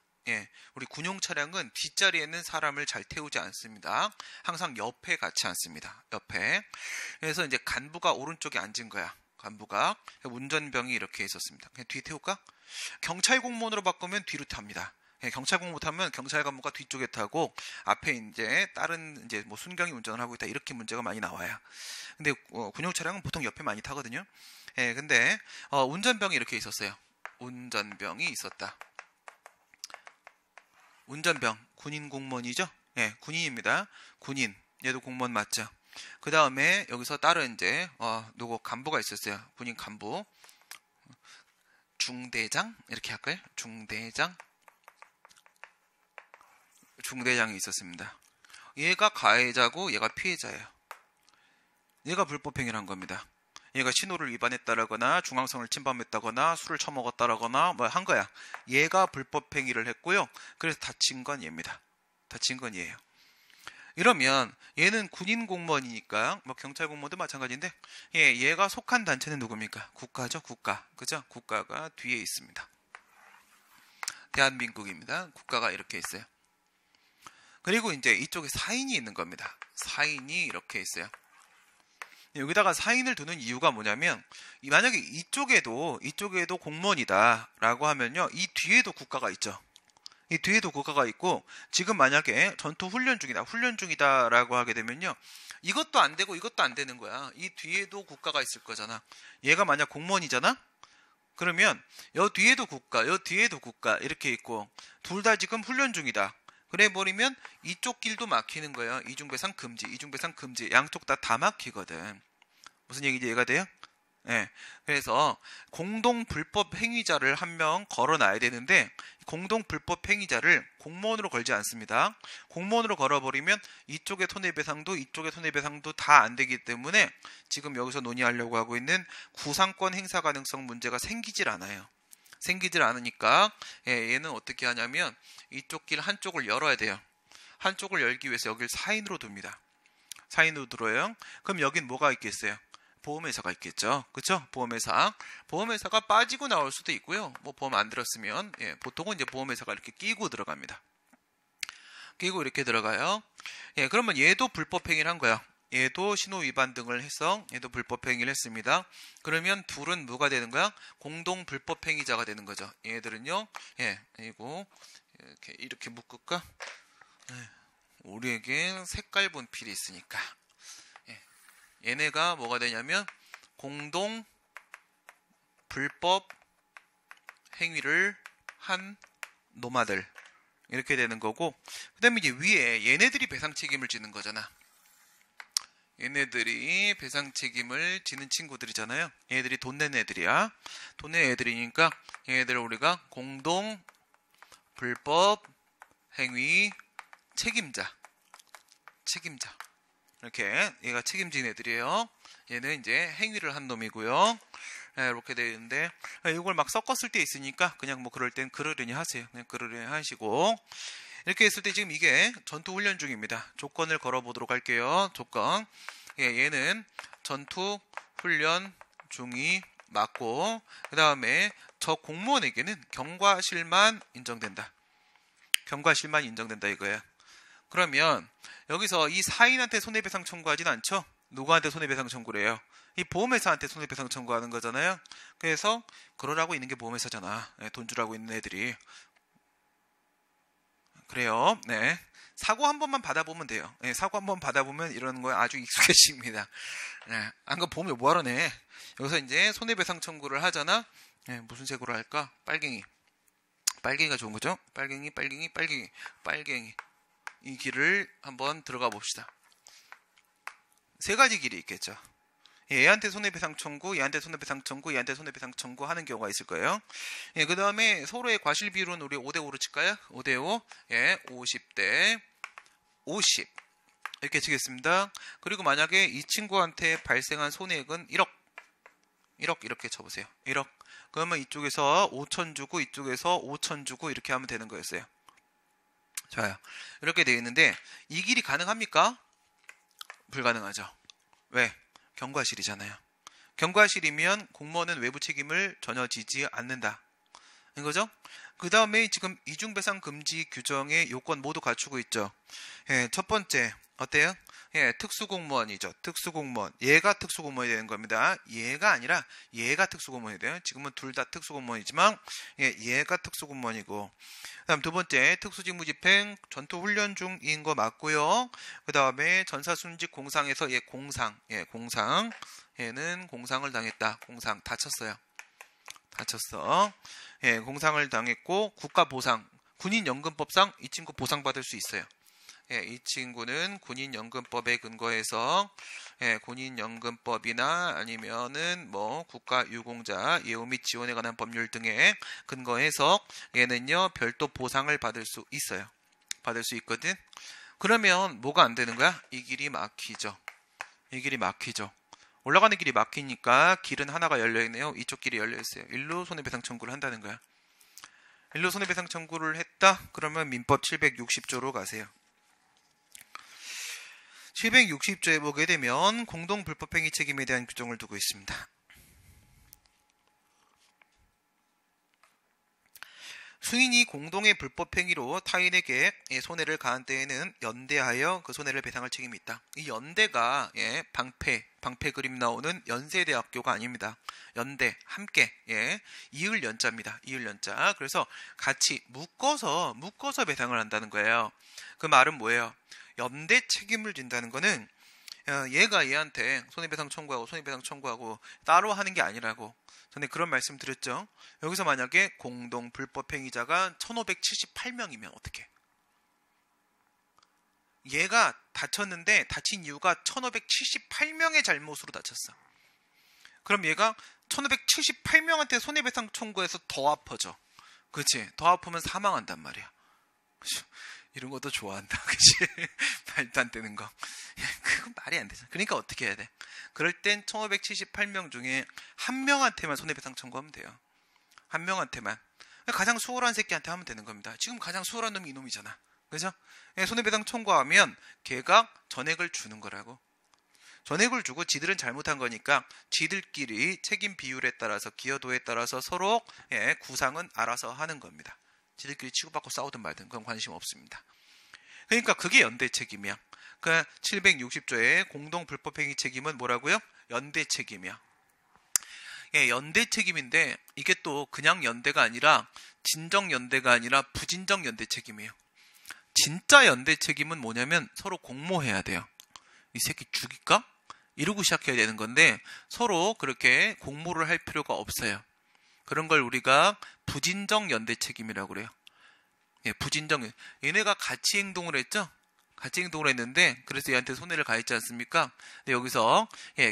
우리 군용 차량은 뒷자리에는 사람을 잘 태우지 않습니다. 항상 옆에 같이 앉습니다. 옆에. 그래서 이제 간부가 오른쪽에 앉은 거야. 간부가. 운전병이 이렇게 있었습니다. 그냥 뒤에 태울까? 경찰 공무원으로 바꾸면 뒤로 탑니다. 경찰 공무원 타면 경찰 간부가 뒤쪽에 타고 앞에 이제 다른 이제 뭐 순경이 운전을 하고 있다, 이렇게 문제가 많이 나와요. 근데 군용 차량은 보통 옆에 많이 타거든요. 근데 운전병이 이렇게 있었어요. 운전병이 있었다. 운전병, 군인 공무원이죠? 군인입니다. 군인. 얘도 공무원 맞죠? 그 다음에 여기서 다른 이제 누구 간부가 있었어요. 군인 간부. 중대장 이렇게 할까요? 중대장이 있었습니다. 얘가 가해자고 얘가 피해자예요. 얘가 불법행위를 한 겁니다. 얘가 신호를 위반했다라거나 중앙선을 침범했다거나 술을 처먹었다라거나 뭐 한 거야. 얘가 불법행위를 했고요. 그래서 다친 건 얘입니다. 다친 건 얘예요. 이러면 얘는 군인 공무원이니까 뭐 경찰 공무원도 마찬가지인데 얘가 속한 단체는 누굽니까? 국가죠. 국가. 그죠? 국가가 뒤에 있습니다. 대한민국입니다. 국가가 이렇게 있어요. 그리고 이제 이쪽에 사인이 있는 겁니다. 사인이 이렇게 있어요. 여기다가 사인을 두는 이유가 뭐냐면, 만약에 이쪽에도 공무원이다 라고 하면요, 이 뒤에도 국가가 있죠. 이 뒤에도 국가가 있고, 지금 만약에 전투 훈련 중이다 라고 하게 되면요, 이것도 안 되고 이것도 안 되는 거야. 이 뒤에도 국가가 있을 거잖아. 얘가 만약 공무원이잖아? 그러면 여 뒤에도 국가 이렇게 있고, 둘 다 지금 훈련 중이다. 그래 버리면 이쪽 길도 막히는 거예요. 이중배상 금지. 양쪽 다 막히거든. 무슨 얘기인지 이해가 돼요? 그래서 공동 불법 행위자를 한 명 걸어놔야 되는데, 공동 불법 행위자를 공무원으로 걸지 않습니다. 공무원으로 걸어버리면 이쪽의 손해배상도 이쪽의 손해배상도 다 안 되기 때문에 지금 여기서 논의하려고 하고 있는 구상권 행사 가능성 문제가 생기질 않아요. 생기질 않으니까 얘는 어떻게 하냐면 이쪽 길 한쪽을 열어야 돼요. 한쪽을 열기 위해서 여기를 사인으로 둡니다. 사인으로 들어요. 그럼 여긴 뭐가 있겠어요? 보험회사가 있겠죠. 그렇죠? 보험회사가 빠지고 나올 수도 있고요. 뭐 보험 안 들었으면 보통은 이제 보험회사가 이렇게 끼고 들어갑니다. 끼고 이렇게 들어가요. 그러면 얘도 불법행위를 한 거야. 얘도 신호 위반 등을 해서 얘도 불법행위를 했습니다. 그러면 둘은 뭐가 되는 거야? 공동 불법행위자가 되는 거죠. 얘들은요. 이거 이렇게 묶을까? 우리에게 색깔 분필이 있으니까. 얘네가 뭐가 되냐면 공동 불법 행위를 한 노마들, 이렇게 되는 거고, 그 다음에 이제 위에 얘네들이 배상 책임을 지는 거잖아. 얘네들이 배상 책임을 지는 친구들이잖아요. 얘네들이 돈 낸 애들이야. 돈 낸 애들이니까 얘네들을 우리가 공동 불법 행위 책임자. 이렇게 얘가 책임진 애들이에요. 얘는 이제 행위를 한 놈이고요. 이렇게 되어 있는데, 이걸 막 섞었을 때 있으니까 그냥 뭐 그럴 땐 그러려니 하세요. 그냥 그러려니 하시고, 이렇게 했을 때 지금 이게 전투 훈련 중입니다. 조건을 걸어보도록 할게요. 조건. 얘는 전투 훈련 중이다. 맞고, 그 다음에 저 공무원에게는 경과실만 인정된다. 경과실만 인정된다 이거예요. 그러면 여기서 이 사인한테 손해배상 청구하진 않죠? 누구한테 손해배상 청구를 해요? 이 보험회사한테 손해배상 청구하는 거잖아요. 그래서 그러라고 있는 게 보험회사잖아. 돈 주라고 있는 애들이. 그래요. 네. 사고 한 번만 받아보면 돼요. 네, 사고 한 번 받아보면 이러는 거에 아주 익숙해집니다. 네, 안 그럼 보험료 뭐하러 내? 여기서 이제 손해배상 청구를 하잖아. 네, 무슨 색으로 할까? 빨갱이. 빨갱이가 좋은 거죠? 빨갱이. 이 길을 한번 들어가 봅시다. 세 가지 길이 있겠죠. 얘한테 손해배상 청구, 얘한테 손해배상 청구, 얘한테 손해배상 청구 하는 경우가 있을 거예요. 예, 그 다음에 서로의 과실 비율은 우리 5대5로 칠까요? 5대5. 예, 50대 50. 이렇게 치겠습니다. 그리고 만약에 이 친구한테 발생한 손해액은 1억. 1억 이렇게 쳐보세요. 1억. 그러면 이쪽에서 5천 주고 이쪽에서 5천 주고 이렇게 하면 되는 거였어요. 좋아요. 이렇게 되어 있는데 이 길이 가능합니까? 불가능하죠. 왜? 경과실이잖아요. 경과실이면 공무원은 외부 책임을 전혀 지지 않는다. 이거죠? 그 다음에 지금 이중배상 금지 규정의 요건 모두 갖추고 있죠. 예, 첫 번째 어때요? 예, 특수공무원이죠. 특수공무원. 얘가 특수공무원이 되는 겁니다. 얘가 아니라 얘가 특수공무원이 돼요. 지금은 둘 다 특수공무원이지만 예, 얘가 특수공무원이고. 그다음 두 번째 특수직무집행 전투훈련 중인 거 맞고요. 그 다음에 전사순직 공상에서 공상. 얘는 공상을 당했다. 공상 다쳤어요. 다쳤어. 예, 공상을 당했고 국가보상 군인연금법상 이 친구 보상받을 수 있어요. 예, 이 친구는 군인연금법에 근거해서 예, 군인연금법이나 아니면은 뭐 국가유공자 예우 및 지원에 관한 법률 등에 근거해서 얘는요 별도 보상을 받을 수 있어요. 받을 수 있거든. 그러면 뭐가 안 되는 거야? 이 길이 막히죠. 이 길이 막히죠. 올라가는 길이 막히니까 길은 하나가 열려있네요. 이쪽 길이 열려있어요. 일로 손해배상 청구를 한다는 거야. 일로 손해배상 청구를 했다? 그러면 민법 760조로 가세요. 760조에 보게 되면 공동불법행위 책임에 대한 규정을 두고 있습니다. 수인이 공동의 불법행위로 타인에게 손해를 가한 때에는 연대하여 그 손해를 배상할 책임이 있다. 이 연대가 방패 그림 나오는 연세대학교가 아닙니다. 연대, 함께, 이을 연자입니다. 이을 연자. 그래서 같이 묶어서 배상을 한다는 거예요. 그 말은 뭐예요? 연대 책임을 진다는 거는 얘가 얘한테 손해배상 청구하고 따로 하는 게 아니라고. 전에 그런 말씀 드렸죠. 여기서 만약에 공동 불법행위자가 1578명이면 어떻게? 얘가 다쳤는데 다친 이유가 1578명의 잘못으로 다쳤어. 그럼 얘가 1578명한테 손해배상 청구해서 더 아파져. 그치? 더 아프면 사망한단 말이야. 이런 것도 좋아한다. 그치? 말도 안 되는 거. 그건 말이 안 되죠. 그러니까 어떻게 해야 돼? 그럴 땐 1578명 중에 한 명한테만 손해배상 청구하면 돼요. 한 명한테만. 가장 수월한 새끼한테 하면 되는 겁니다. 지금 가장 수월한 놈이 이놈이잖아. 그죠? 손해배상 청구하면 걔가 전액을 주는 거라고. 전액을 주고 지들은 잘못한 거니까 지들끼리 책임 비율에 따라서 기여도에 따라서 서로 구상은 알아서 하는 겁니다. 지들끼리 치고받고 싸우든 말든 그건 관심 없습니다. 그러니까 그게 연대 책임이야. 그러니까 760조의 공동 불법행위 책임은 뭐라고요? 연대 책임이야. 연대 책임인데 이게 또 그냥 연대가 아니라 진정 연대가 아니라 부진정 연대 책임이에요. 진짜 연대 책임은 뭐냐면 서로 공모해야 돼요. 이 새끼 죽일까? 이러고 시작해야 되는 건데 서로 그렇게 공모를 할 필요가 없어요. 그런 걸 우리가 부진정 연대 책임이라고 그래요. 부진정. 얘네가 같이 행동을 했죠? 같이 행동을 했는데 그래서 얘한테 손해를 가했지 않습니까? 근데 여기서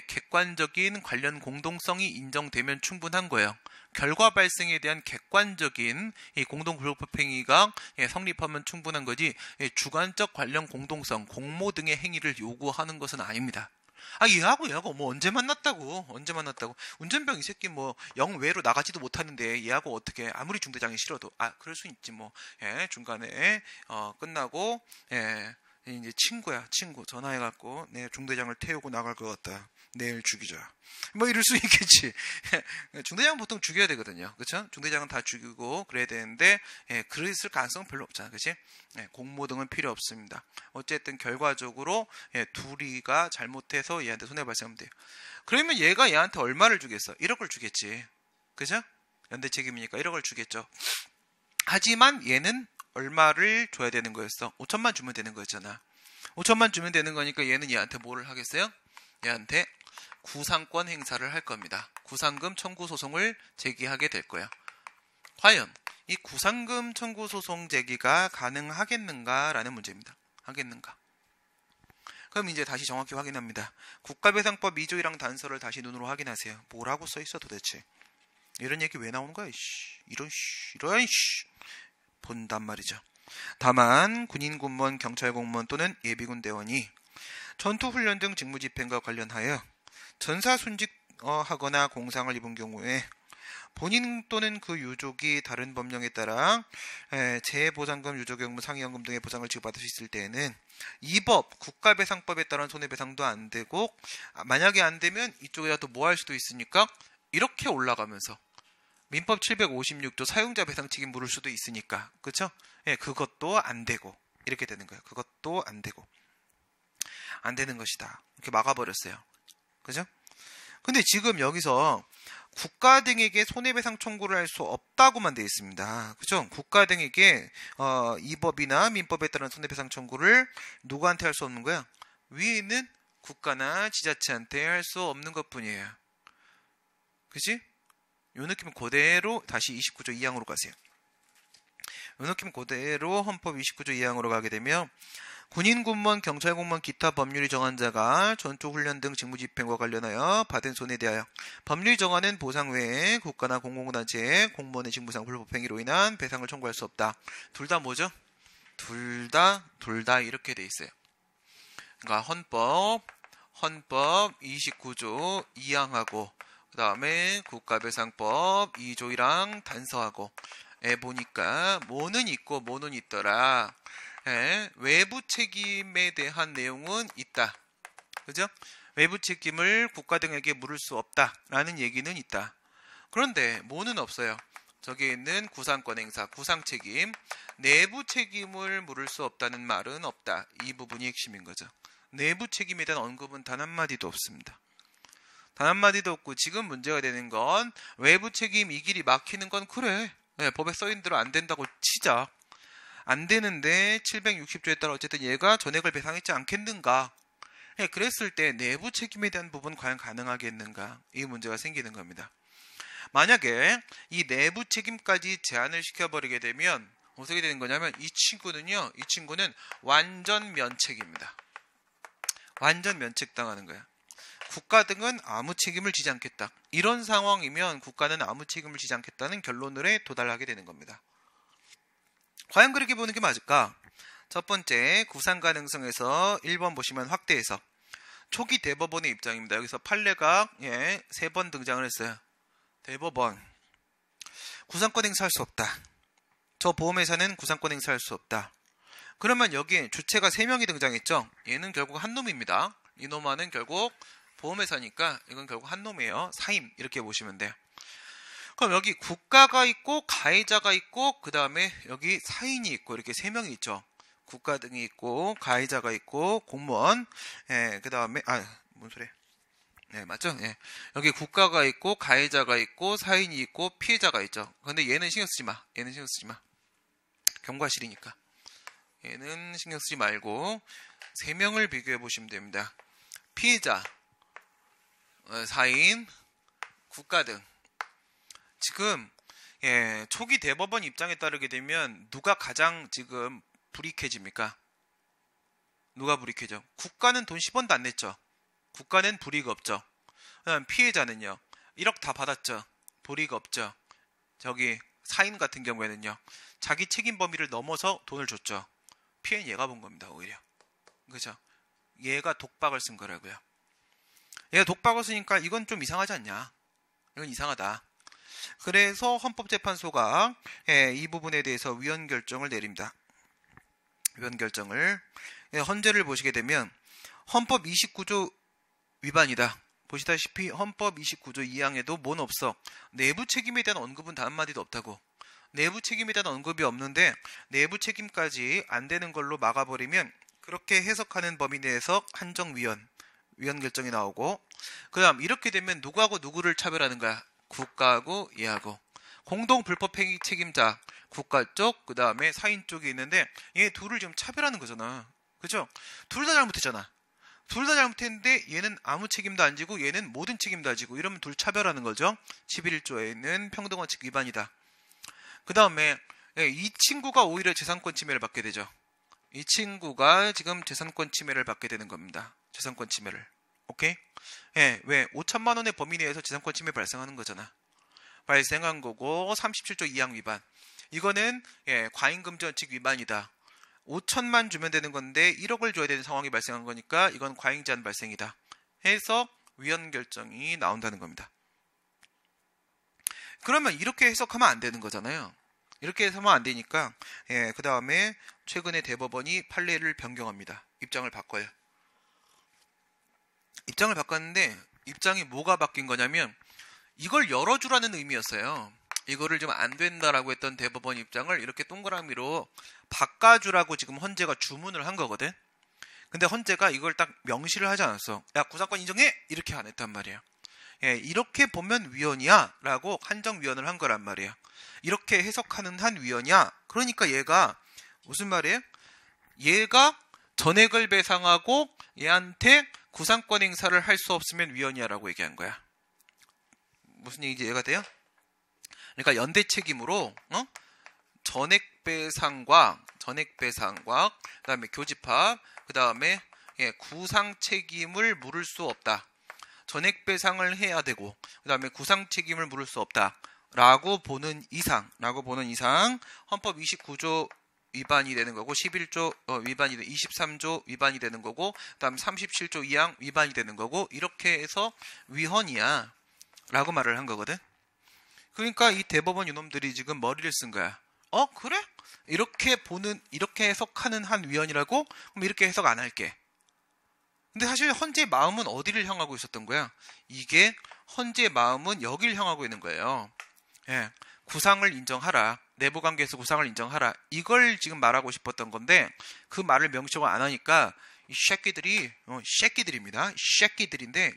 객관적인 관련 공동성이 인정되면 충분한 거예요. 결과 발생에 대한 객관적인 이 공동불법행위가 성립하면 충분한 거지 주관적 관련 공동성, 공모 등의 행위를 요구하는 것은 아닙니다. 얘하고 뭐 언제 만났다고. 운전병 이 새끼 뭐 영외로 나가지도 못하는데 얘하고 어떻게 아무리 중대장이 싫어도 그럴 수 있지 뭐. 중간에 끝나고 이제 친구야, 친구. 전화해갖고, 내 중대장을 태우고 나갈 것 같다. 내일 죽이자. 뭐 이럴 수 있겠지. 중대장은 보통 죽여야 되거든요. 그쵸? 중대장은 다 죽이고 그래야 되는데, 그랬을 가능성은 별로 없잖아. 그치? 공모 등은 필요 없습니다. 어쨌든 결과적으로, 둘이가 잘못해서 얘한테 손해 발생하면 돼요. 그러면 얘가 얘한테 얼마를 주겠어? 1억을 주겠지. 그죠? 연대 책임이니까 1억을 주겠죠. 하지만 얘는 얼마를 줘야 되는 거였어? 5천만 주면 되는 거였잖아. 5천만 주면 되는 거니까 얘는 얘한테 뭐를 하겠어요? 얘한테 구상권 행사를 할 겁니다. 구상금 청구 소송을 제기하게 될 거야. 과연 이 구상금 청구 소송 제기가 가능하겠는가라는 문제입니다. 하겠는가? 그럼 이제 다시 정확히 확인합니다. 국가배상법 2조 1항 단서를 다시 눈으로 확인하세요. 뭐라고 써있어 도대체? 이런 얘기 왜 나오는 거야? 이런 본단 말이죠. 다만 군인 공무원, 경찰 공무원 또는 예비군 대원이 전투훈련 등 직무집행과 관련하여 전사순직하거나 공상을 입은 경우에 본인 또는 그 유족이 다른 법령에 따라 재해보상금, 유족연금, 상해연금 등의 보상을 지급받을 수 있을 때에는 이 법, 국가배상법에 따른 손해배상도 안 되고, 만약에 안 되면 이쪽에다 또 뭐 할 수도 있으니까 이렇게 올라가면서 민법 756조 사용자 배상 책임 물을 수도 있으니까, 그쵸? 그것도 안 되고 이렇게 되는 거예요. 그것도 안 되고 안 되는 것이다. 이렇게 막아버렸어요. 그죠? 근데 지금 여기서 국가 등에게 손해배상 청구를 할 수 없다고만 되어 있습니다. 그죠? 국가 등에게 이 법이나 민법에 따른 손해배상 청구를 누구한테 할 수 없는 거야? 위에 있는 국가나 지자체한테 할 수 없는 것뿐이에요. 그치? 요 느낌은 그대로 다시 29조 2항으로 가세요. 요 느낌 그대로 헌법 29조 2항으로 가게 되면 군인, 공무원, 경찰 공무원, 기타 법률이 정한 자가 전투훈련 등 직무집행과 관련하여 받은 손해에 대하여 법률이 정하는 보상 외에 국가나 공공단체의 공무원의 직무상 불법행위로 인한 배상을 청구할 수 없다. 둘 다 뭐죠? 둘 다 이렇게 돼 있어요. 그러니까 헌법 29조 2항하고 그 다음에 국가배상법 2조 1항 단서하고 보니까 뭐는 있고 뭐는 있더라. 외부 책임에 대한 내용은 있다. 그죠? 외부 책임을 국가 등에게 물을 수 없다라는 얘기는 있다. 그런데 뭐는 없어요. 저기에 있는 구상권 행사, 구상 책임, 내부 책임을 물을 수 없다는 말은 없다. 이 부분이 핵심인 거죠. 내부 책임에 대한 언급은 단 한마디도 없습니다. 단 한마디도 없고 지금 문제가 되는 건 외부 책임 이 길이 막히는 건 그래. 법에 써있는 대로 안 된다고 치자. 안 되는데 760조에 따라 어쨌든 얘가 전액을 배상했지 않겠는가. 그랬을 때 내부 책임에 대한 부분 과연 가능하겠는가. 이 문제가 생기는 겁니다. 만약에 이 내부 책임까지 제한을 시켜버리게 되면 어떻게 되는 거냐면 이 친구는 완전 면책입니다. 완전 면책당하는 거야. 국가 등은 아무 책임을 지지 않겠다. 이런 상황이면 국가는 아무 책임을 지지 않겠다는 결론에 도달하게 되는 겁니다. 과연 그렇게 보는 게 맞을까? 첫 번째, 구상 가능성에서 1번 보시면 확대해서 초기 대법원의 입장입니다. 여기서 판례가 3번 등장을 했어요. 대법원 구상권 행사할 수 없다. 저 보험회사는 구상권 행사할 수 없다. 그러면 여기에 주체가 3명이 등장했죠. 얘는 결국 한 놈입니다. 이놈아는 결국 보험회사니까 이건 결국 한 놈이에요. 사임 이렇게 보시면 돼요. 그럼 여기 국가가 있고 가해자가 있고 그 다음에 여기 사인이 있고 이렇게 3명이 있죠. 국가 등이 있고 가해자가 있고 공무원 그 다음에 뭔 소리야? 맞죠? 여기 국가가 있고 가해자가 있고 사인이 있고 피해자가 있죠. 근데 얘는 신경 쓰지 마. 얘는 신경 쓰지 마. 경과실이니까. 얘는 신경 쓰지 말고 3명을 비교해 보시면 됩니다. 피해자, 사인, 국가 등. 지금 초기 대법원 입장에 따르게 되면 누가 가장 지금 불이익해집니까? 누가 불이익해져? 국가는 돈 10원도 안 냈죠. 국가는 불이익 없죠. 그다음 피해자는요. 1억 다 받았죠. 불이익 없죠. 저기 사인 같은 경우에는요. 자기 책임 범위를 넘어서 돈을 줬죠. 피해는 얘가 본 겁니다. 오히려. 그죠? 얘가 독박을 쓴 거라고요. 얘가 독박을 쓰니까 이건 좀 이상하지 않냐? 이건 이상하다. 그래서 헌법재판소가 이 부분에 대해서 위헌 결정을 내립니다. 위헌 결정을. 헌재를 보시게 되면 헌법 29조 위반이다. 보시다시피 헌법 29조 2항에도 뭔 없어. 내부 책임에 대한 언급은 단 한마디도 없다고. 내부 책임에 대한 언급이 없는데 내부 책임까지 안 되는 걸로 막아버리면 그렇게 해석하는 범위 내에서 한정위원 결정이 나오고, 그 다음 이렇게 되면 누구하고 누구를 차별하는 거야? 국가하고 얘하고. 공동 불법행위 책임자 국가 쪽, 그 다음에 사인 쪽이 있는데 얘 둘을 지금 차별하는 거잖아. 그죠? 둘 다 잘못했잖아. 둘 다 잘못했는데 얘는 아무 책임도 안 지고 얘는 모든 책임도 안 지고, 이러면 둘 차별하는 거죠. 11조에는 평등원칙 위반이다. 그 다음에 이 친구가 오히려 재산권 침해를 받게 되죠. 이 친구가 지금 재산권 침해를 받게 되는 겁니다. 재산권 침해를. 오케이? 왜? 5천만 원의 범위 내에서 재산권 침해 발생하는 거잖아. 발생한 거고, 37조 2항 위반. 이거는 과잉금지원칙 위반이다. 5천만 주면 되는 건데 1억을 줘야 되는 상황이 발생한 거니까 이건 과잉제한 발생이다. 해서 위헌 결정이 나온다는 겁니다. 그러면 이렇게 해석하면 안 되는 거잖아요. 이렇게 해석하면 안 되니까 그 다음에 최근에 대법원이 판례를 변경합니다. 입장을 바꿔요. 입장을 바꿨는데 입장이 뭐가 바뀐 거냐면 이걸 열어주라는 의미였어요. 이거를 좀 안 된다라고 했던 대법원 입장을 이렇게 동그라미로 바꿔주라고 지금 헌재가 주문을 한 거거든. 근데 헌재가 이걸 딱 명시를 하지 않았어. 야, 구상권 인정해! 이렇게 안 했단 말이야. 이렇게 보면 위헌이야 라고 한정위헌을 한 거란 말이야. 이렇게 해석하는 한 위헌이야. 그러니까 얘가 무슨 말이에요? 얘가 전액을 배상하고 얘한테 구상권 행사를 할 수 없으면 위헌이야 라고 얘기한 거야. 무슨 얘기인지 이해가 돼요? 그러니까 연대 책임으로 전액 배상과 그다음에 교집합, 그다음에 구상 책임을 물을 수 없다. 전액 배상을 해야 되고 그다음에 구상 책임을 물을 수 없다라고 보는 이상 헌법 29조 위반이 되는 거고, 11조 위반이 되는 23조 위반이 되는 거고, 그다음 37조 2항 위반이 되는 거고, 이렇게 해서 위헌이야 라고 말을 한 거거든. 그러니까 이 대법원 이놈들이 지금 머리를 쓴 거야. 그래? 이렇게 해석하는 한 위헌이라고? 그럼 이렇게 해석 안 할게. 근데 사실 헌재의 마음은 어디를 향하고 있었던 거야? 이게 헌재의 마음은 여기를 향하고 있는 거예요. 구상을 인정하라. 내부관계에서 구상을 인정하라. 이걸 지금 말하고 싶었던 건데 그 말을 명시하고 안 하니까 이 새끼들이 새끼들입니다. 새끼들인데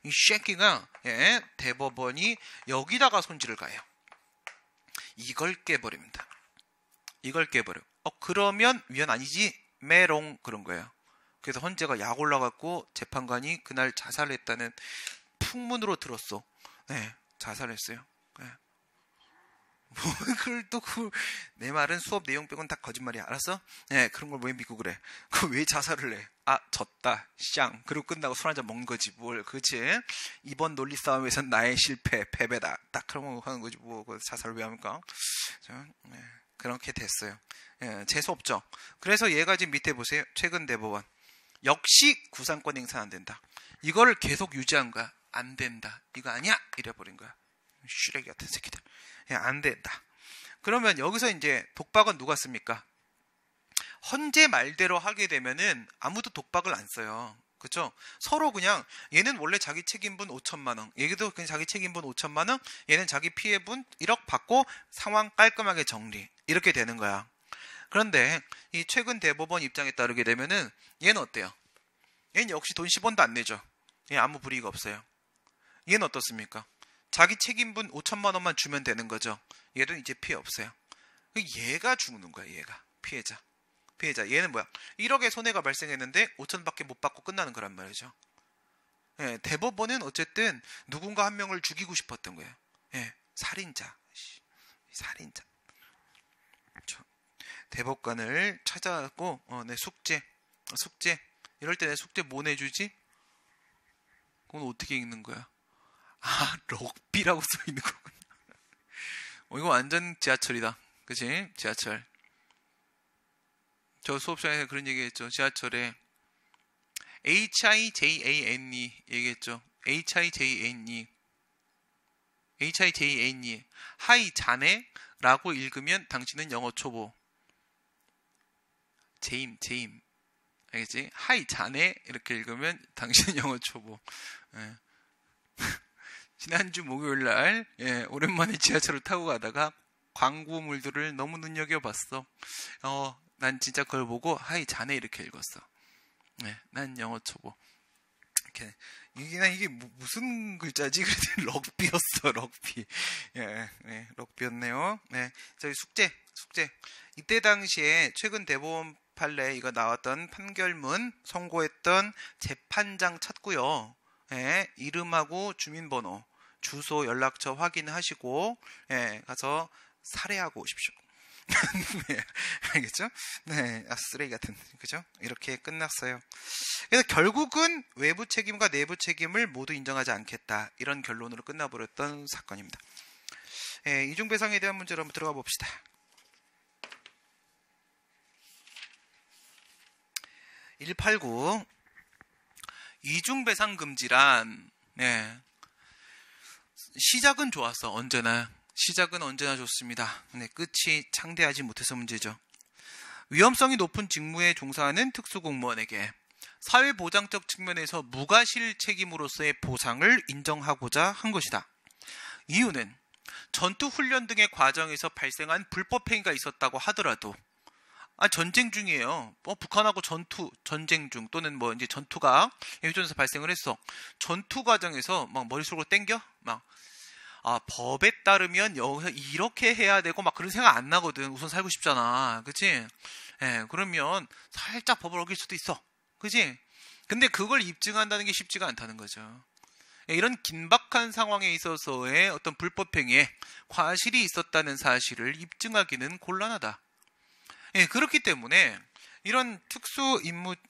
이 새끼가 대법원이 여기다가 손질을 가요. 이걸 깨버립니다. 이걸 깨버려. 그러면 위헌 아니지? 메롱 그런 거예요. 그래서 헌재가 약 올라갔고 재판관이 그날 자살했다는 풍문으로 들었어. 자살했어요. 내 말은 수업 내용 빼고는 다 거짓말이야. 알았어? 그런 걸 왜 믿고 그래? 왜 자살을 해? 졌다. 쌍. 그리고 끝나고 술 한잔 먹는 거지. 뭘, 그치? 이번 논리 싸움에선 나의 실패, 패배다. 딱 그런 거 하는 거지. 자살을 왜 합니까? 그렇게 됐어요. 재수 없죠? 그래서 얘가 지금 밑에 보세요. 최근 대법원. 역시 구상권 행사 안 된다. 이거를 계속 유지한 거야. 안 된다. 이거 아니야? 이래버린 거야. 쓰레기 같은 새끼들. 안 된다. 그러면 여기서 이제 독박은 누가 씁니까? 헌재 말대로 하게 되면은 아무도 독박을 안 써요. 그쵸? 서로 그냥 얘는 원래 자기 책임분 5천만 원, 얘도 그냥 자기 책임분 5천만 원, 얘는 자기 피해분 1억 받고 상황 깔끔하게 정리. 이렇게 되는 거야. 그런데 이 최근 대법원 입장에 따르게 되면은 얘는 어때요? 얘는 역시 돈 10원도 안 내죠. 얘 아무 불이익 없어요. 얘는 어떻습니까? 자기 책임분 5천만 원만 주면 되는 거죠. 얘도 이제 피해 없어요. 얘가 죽는 거야. 얘가 피해자. 얘는 뭐야? 1억의 손해가 발생했는데 5천밖에 못 받고 끝나는 거란 말이죠. 대법원은 어쨌든 누군가 한 명을 죽이고 싶었던 거예요. 살인자. 대법관을 찾아갖고 내 숙제 이럴 때 내 숙제 뭐 내주지? 그건 어떻게 읽는 거야? 럭비라고 써있는 거구나. 이거 완전 지하철이다. 그치? 지하철. 저 수업시간에 그런 얘기 했죠. 지하철에 HIJANE 얘기했죠. HIJANE 하이 자네 라고 읽으면 당신은 영어 초보. 제임 알겠지? 하이 자네 이렇게 읽으면 당신 영어 초보. 예. 지난주 목요일날 오랜만에 지하철을 타고 가다가 광고물들을 너무 눈여겨봤어. 난 진짜 그걸 보고 하이 자네 이렇게 읽었어. 난 영어 초보. 이렇게 이게 무슨 글자지? 그랬더니 럭비였어. 럭비. 럭비였네요. 저희 숙제. 이때 당시에 최근 대법원 판례 이거 나왔던 판결문 선고했던 재판장 찾고요. 이름하고 주민번호, 주소, 연락처 확인하시고 가서 살해하고 오십시오. 네, 알겠죠? 네, 쓰레기 같은, 그죠? 이렇게 끝났어요. 그래서 결국은 외부 책임과 내부 책임을 모두 인정하지 않겠다. 이런 결론으로 끝나버렸던 사건입니다. 이중배상에 대한 문제로 한번 들어가 봅시다. 189 이중배상 금지란 시작은 좋았어. 시작은 언제나 좋습니다. 끝이 창대하지 못해서 문제죠. 위험성이 높은 직무에 종사하는 특수공무원에게 사회보장적 측면에서 무과실 책임으로서의 보상을 인정하고자 한 것이다. 이유는 전투훈련 등의 과정에서 발생한 불법행위가 있었다고 하더라도 전쟁 중이에요. 북한하고 전쟁 중 또는 이제 전투가 휴전에서 발생을 했어. 전투 과정에서 막 머릿속으로 땡겨? 법에 따르면 여기서 이렇게 해야 되고 그런 생각 안 나거든. 우선 살고 싶잖아. 그치? 그러면 살짝 법을 어길 수도 있어. 그치? 근데 그걸 입증한다는 게 쉽지가 않다는 거죠. 이런 긴박한 상황에 있어서의 어떤 불법행위에 과실이 있었다는 사실을 입증하기는 곤란하다. 그렇기 때문에 이런 특수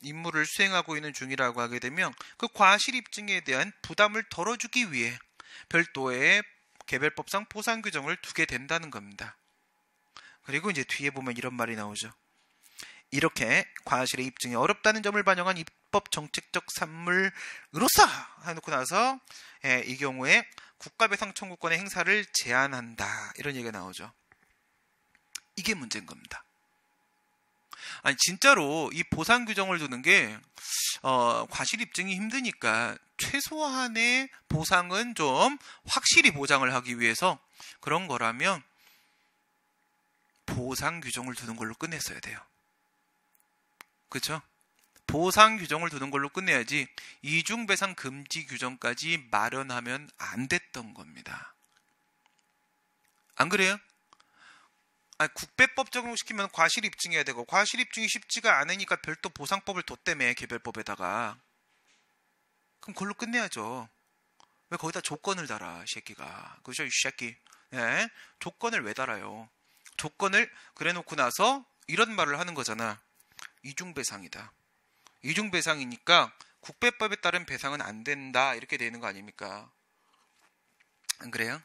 임무를 수행하고 있는 중이라고 하게 되면 그 과실 입증에 대한 부담을 덜어주기 위해 별도의 개별법상 보상 규정을 두게 된다는 겁니다. 그리고 이제 뒤에 보면 이런 말이 나오죠. 이렇게 과실의 입증이 어렵다는 점을 반영한 입법 정책적 산물으로서 해놓고 나서 이 경우에 국가배상 청구권의 행사를 제한한다. 이런 얘기가 나오죠. 이게 문제인 겁니다. 진짜로 이 보상 규정을 두는 게 과실 입증이 힘드니까 최소한의 보상은 좀 확실히 보장을 하기 위해서 그런 거라면 보상 규정을 두는 걸로 끝냈어야 돼요. 그렇죠? 보상 규정을 두는 걸로 끝내야지 이중배상 금지 규정까지 마련하면 안 됐던 겁니다. 안 그래요? 국배법 적용시키면 과실 입증해야 되고 과실 입증이 쉽지가 않으니까 별도 보상법을 뒀다며 개별법에다가. 그럼 그걸로 끝내야죠. 왜 거기다 조건을 달아, 이 새끼가. 그죠, 이 새끼. 조건을 왜 달아요? 조건을 그래놓고 나서 이런 말을 하는 거잖아. 이중배상이다. 이중배상이니까 국배법에 따른 배상은 안 된다. 이렇게 되는 거 아닙니까? 안 그래요?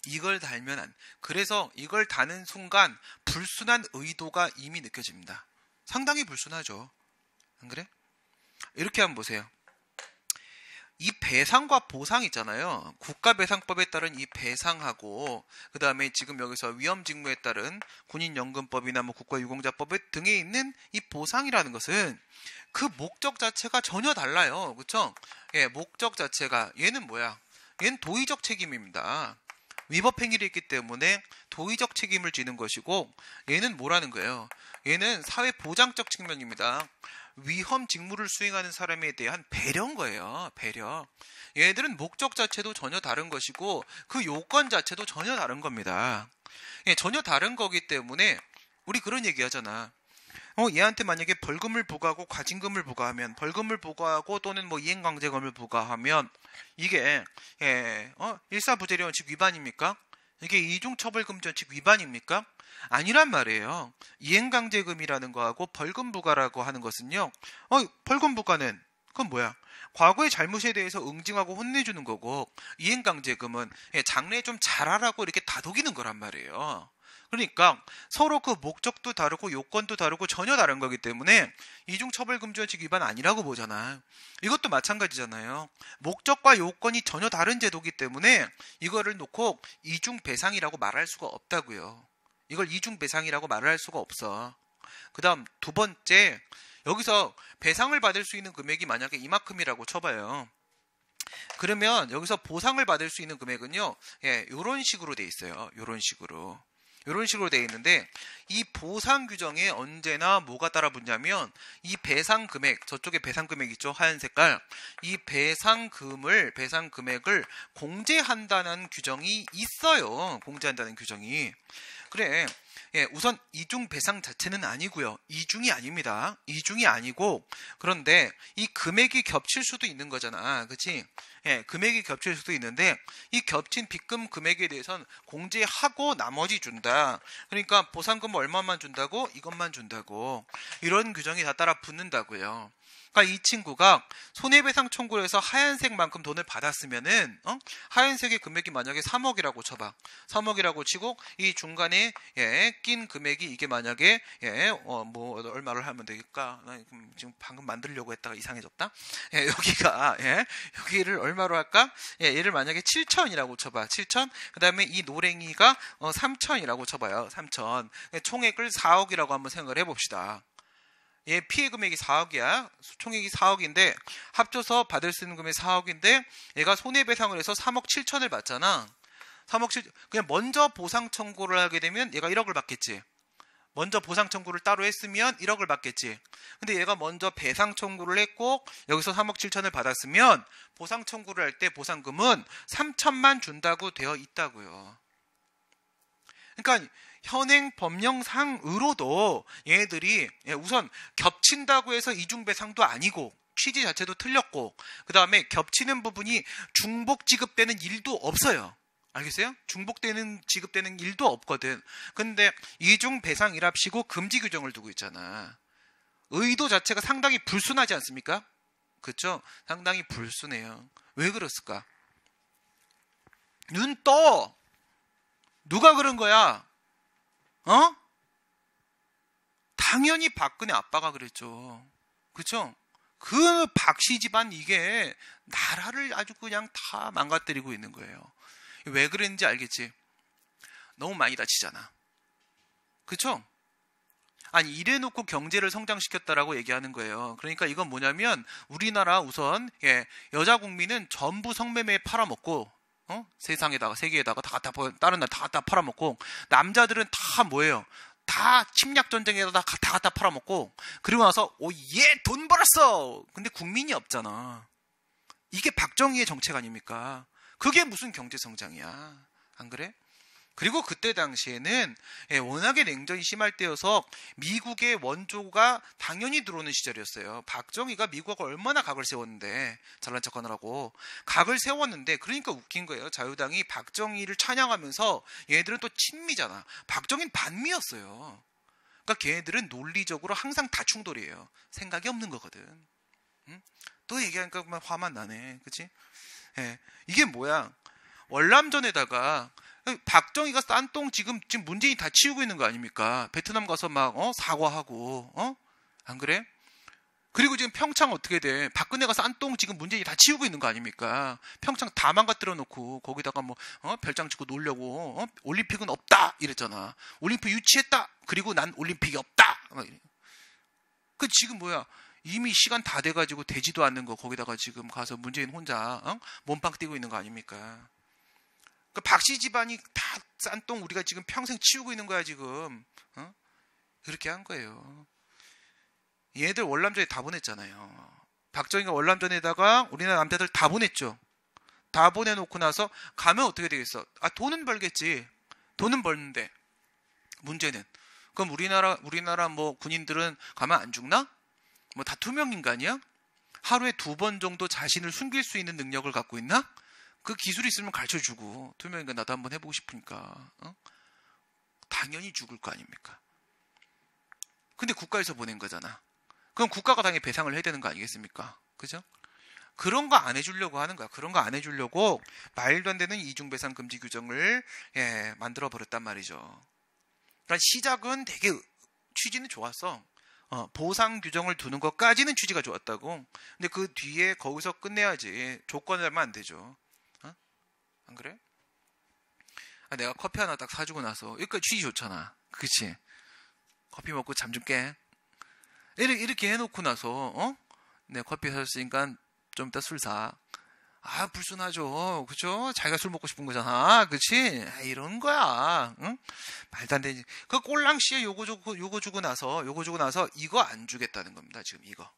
이걸 달면 그래서 이걸 다는 순간 불순한 의도가 이미 느껴집니다. 상당히 불순하죠. 안 그래? 이렇게 한번 보세요. 이 배상과 보상 있잖아요. 국가배상법에 따른 이 배상하고 그 다음에 지금 여기서 위험직무에 따른 군인연금법이나 국가유공자법 등에 있는 이 보상이라는 것은 그 목적 자체가 전혀 달라요. 그렇죠? 목적 자체가 얘는 뭐야? 얘는 도의적 책임입니다. 위법행위를 했기 때문에 도의적 책임을 지는 것이고 얘는 뭐라는 거예요? 얘는 사회보장적 측면입니다. 위험 직무를 수행하는 사람에 대한 배려인 거예요. 배려. 얘들은 목적 자체도 전혀 다른 것이고 그 요건 자체도 전혀 다른 겁니다. 전혀 다른 거기 때문에 우리 그런 얘기 하잖아. 얘한테 만약에 벌금을 부과하고 과징금을 부과하면 벌금을 부과하고 또는 이행강제금을 부과하면 이게 일사부재료 원칙 위반입니까? 이게 이중처벌금지 원칙 위반입니까? 아니란 말이에요. 이행강제금이라는 거하고 벌금 부과라고 하는 것은요. 벌금 부과는 그건 뭐야? 과거의 잘못에 대해서 응징하고 혼내주는 거고 이행강제금은 장래 좀 잘하라고 이렇게 다독이는 거란 말이에요. 그러니까 서로 그 목적도 다르고 요건도 다르고 전혀 다른 거기 때문에 이중처벌금지원칙 위반 아니라고 보잖아. 이것도 마찬가지잖아요. 목적과 요건이 전혀 다른 제도이기 때문에 이거를 놓고 이중배상이라고 말할 수가 없다고요. 이걸 이중배상이라고 말을 할 수가 없어. 그 다음 두 번째, 여기서 배상을 받을 수 있는 금액이 만약에 이만큼이라고 쳐봐요. 그러면 여기서 보상을 받을 수 있는 금액은요, 요런 식으로 돼 있어요. 요런 식으로 돼 있는데, 이 보상 규정에 언제나 뭐가 따라 붙냐면, 이 배상 금액, 저쪽에 배상 금액 있죠? 하얀 색깔. 이 배상 금액을 공제한다는 규정이 있어요. 공제한다는 규정이. 그래. 우선 이중 배상 자체는 아니고요. 이중이 아닙니다. 이중이 아니고, 그런데 이 금액이 겹칠 수도 있는 거잖아. 그치? 금액이 겹칠 수도 있는데, 이 겹친 빗금 금액에 대해서는 공제하고 나머지 준다. 그러니까 보상금 얼마만 준다고? 이것만 준다고. 이런 규정이 다 따라 붙는다고요. 그러니까 이 친구가 손해배상 청구를 해서 하얀색만큼 돈을 받았으면은, 하얀색의 금액이 만약에 3억이라고 쳐봐. 3억이라고 치고, 이 중간에, 낀 금액이 이게 만약에, 뭐, 얼마를 하면 되겠까? 나 지금 방금 만들려고 했다가 이상해졌다? 여기를 얼마로 할까? 얘를 만약에 7천이라고 쳐봐. 7천? 그 다음에 이 노랭이가 3천이라고 쳐봐요. 3천. 총액을 4억이라고 한번 생각을 해봅시다. 얘 피해 금액이 4억이야. 총액이 4억인데 합쳐서 받을 수 있는 금액이 4억인데 얘가 손해배상을 해서 3억 7천을 받잖아. 3억 7 그냥 먼저 보상 청구를 하게 되면 얘가 1억을 받겠지. 먼저 보상 청구를 따로 했으면 1억을 받겠지. 근데 얘가 먼저 배상 청구를 했고 여기서 3억 7천을 받았으면 보상 청구를 할 때 보상금은 3천만 준다고 되어 있다고요. 그러니까 현행 법령상으로도 얘네들이 우선 겹친다고 해서 이중배상도 아니고 취지 자체도 틀렸고 그 다음에 겹치는 부분이 중복 지급되는 일도 없어요. 알겠어요? 지급되는 일도 없거든. 근데 이중배상이랍시고 금지 규정을 두고 있잖아. 의도 자체가 상당히 불순하지 않습니까? 그렇죠? 상당히 불순해요. 왜 그랬을까? 눈 떠! 누가 그런 거야? 당연히 박근혜 아빠가 그랬죠. 그쵸? 그 박씨 집안 이게 나라를 아주 그냥 다 망가뜨리고 있는 거예요. 왜 그랬는지 알겠지? 너무 많이 다치잖아. 그쵸? 아니 이래놓고 경제를 성장시켰다라고 얘기하는 거예요. 그러니까 이건 뭐냐면 우리나라 우선 여자 국민은 전부 성매매에 팔아먹고 세상에다가 세계에다가 다 갖다 다른 나라 다 갖다 팔아먹고 남자들은 다 뭐예요? 다 침략 전쟁에다 다 갖다 팔아먹고 그리고 나서 얘 돈 벌었어. 근데 국민이 없잖아. 이게 박정희의 정책 아닙니까? 그게 무슨 경제 성장이야? 안 그래? 그리고 그때 당시에는 워낙에 냉전이 심할 때여서 미국의 원조가 당연히 들어오는 시절이었어요. 박정희가 미국하고 얼마나 각을 세웠는데 잘난 척하느라고 각을 세웠는데 그러니까 웃긴 거예요. 자유당이 박정희를 찬양하면서 얘네들은 또 친미잖아. 박정희는 반미였어요. 그러니까 걔네들은 논리적으로 항상 다충돌이에요. 생각이 없는 거거든. 응? 또 얘기하니까 화만 나네. 그치? 이게 뭐야? 월남전에다가 박정희가 싼 똥 지금 문재인이 다 치우고 있는 거 아닙니까? 베트남 가서 막 사과하고 안 그래? 그리고 지금 평창 어떻게 돼? 박근혜가 싼 똥 지금 문재인이 다 치우고 있는 거 아닙니까? 평창 다 망가뜨려 놓고 거기다가 뭐 별장 짓고 놀려고 올림픽은 없다 이랬잖아. 올림픽 유치했다. 그리고 난 올림픽이 없다. 그 지금 뭐야? 이미 시간 다 돼가지고 되지도 않는 거 거기다가 지금 가서 문재인 혼자 몸빵 뛰고 있는 거 아닙니까? 그 박씨 집안이 다 싼 똥 우리가 지금 평생 치우고 있는 거야 지금. 그렇게 한 거예요. 얘들 월남전에 다 보냈잖아요. 박정희가 월남전에다가 우리나라 남자들 다 보냈죠. 다 보내놓고 나서 가면 어떻게 되겠어? 돈은 벌겠지. 돈은 벌는데 문제는 그럼 우리나라 뭐 군인들은 가면 안 죽나? 뭐 다 투명 인간이야? 하루에 2번 정도 자신을 숨길 수 있는 능력을 갖고 있나? 그 기술이 있으면 가르쳐주고 투명인간 나도 한번 해보고 싶으니까 당연히 죽을 거 아닙니까? 근데 국가에서 보낸 거잖아. 그럼 국가가 당연히 배상을 해야 되는 거 아니겠습니까? 그죠? 그런 거 안 해주려고 하는 거야. 그런 거 안 해주려고 말도 안 되는 이중배상 금지 규정을 만들어 버렸단 말이죠. 그러니까 시작은 되게 취지는 좋았어. 보상 규정을 두는 것까지는 취지가 좋았다고. 근데 그 뒤에 거기서 끝내야지. 조건을 하면 안 되죠. 안 그래? 내가 커피 하나 딱 사주고 나서 여기까지 취지 좋잖아. 그치? 커피 먹고 잠 좀 깨. 이렇게 해놓고 나서 네, 커피 사줬으니까 좀 이따 술 사. 아, 불순하죠. 그죠? 자기가 술 먹고 싶은 거잖아. 그치? 이런 거야. 응? 말도 안 되지. 그 꼴랑씨에 요거 주고 나서 이거 안 주겠다는 겁니다. 지금 이거.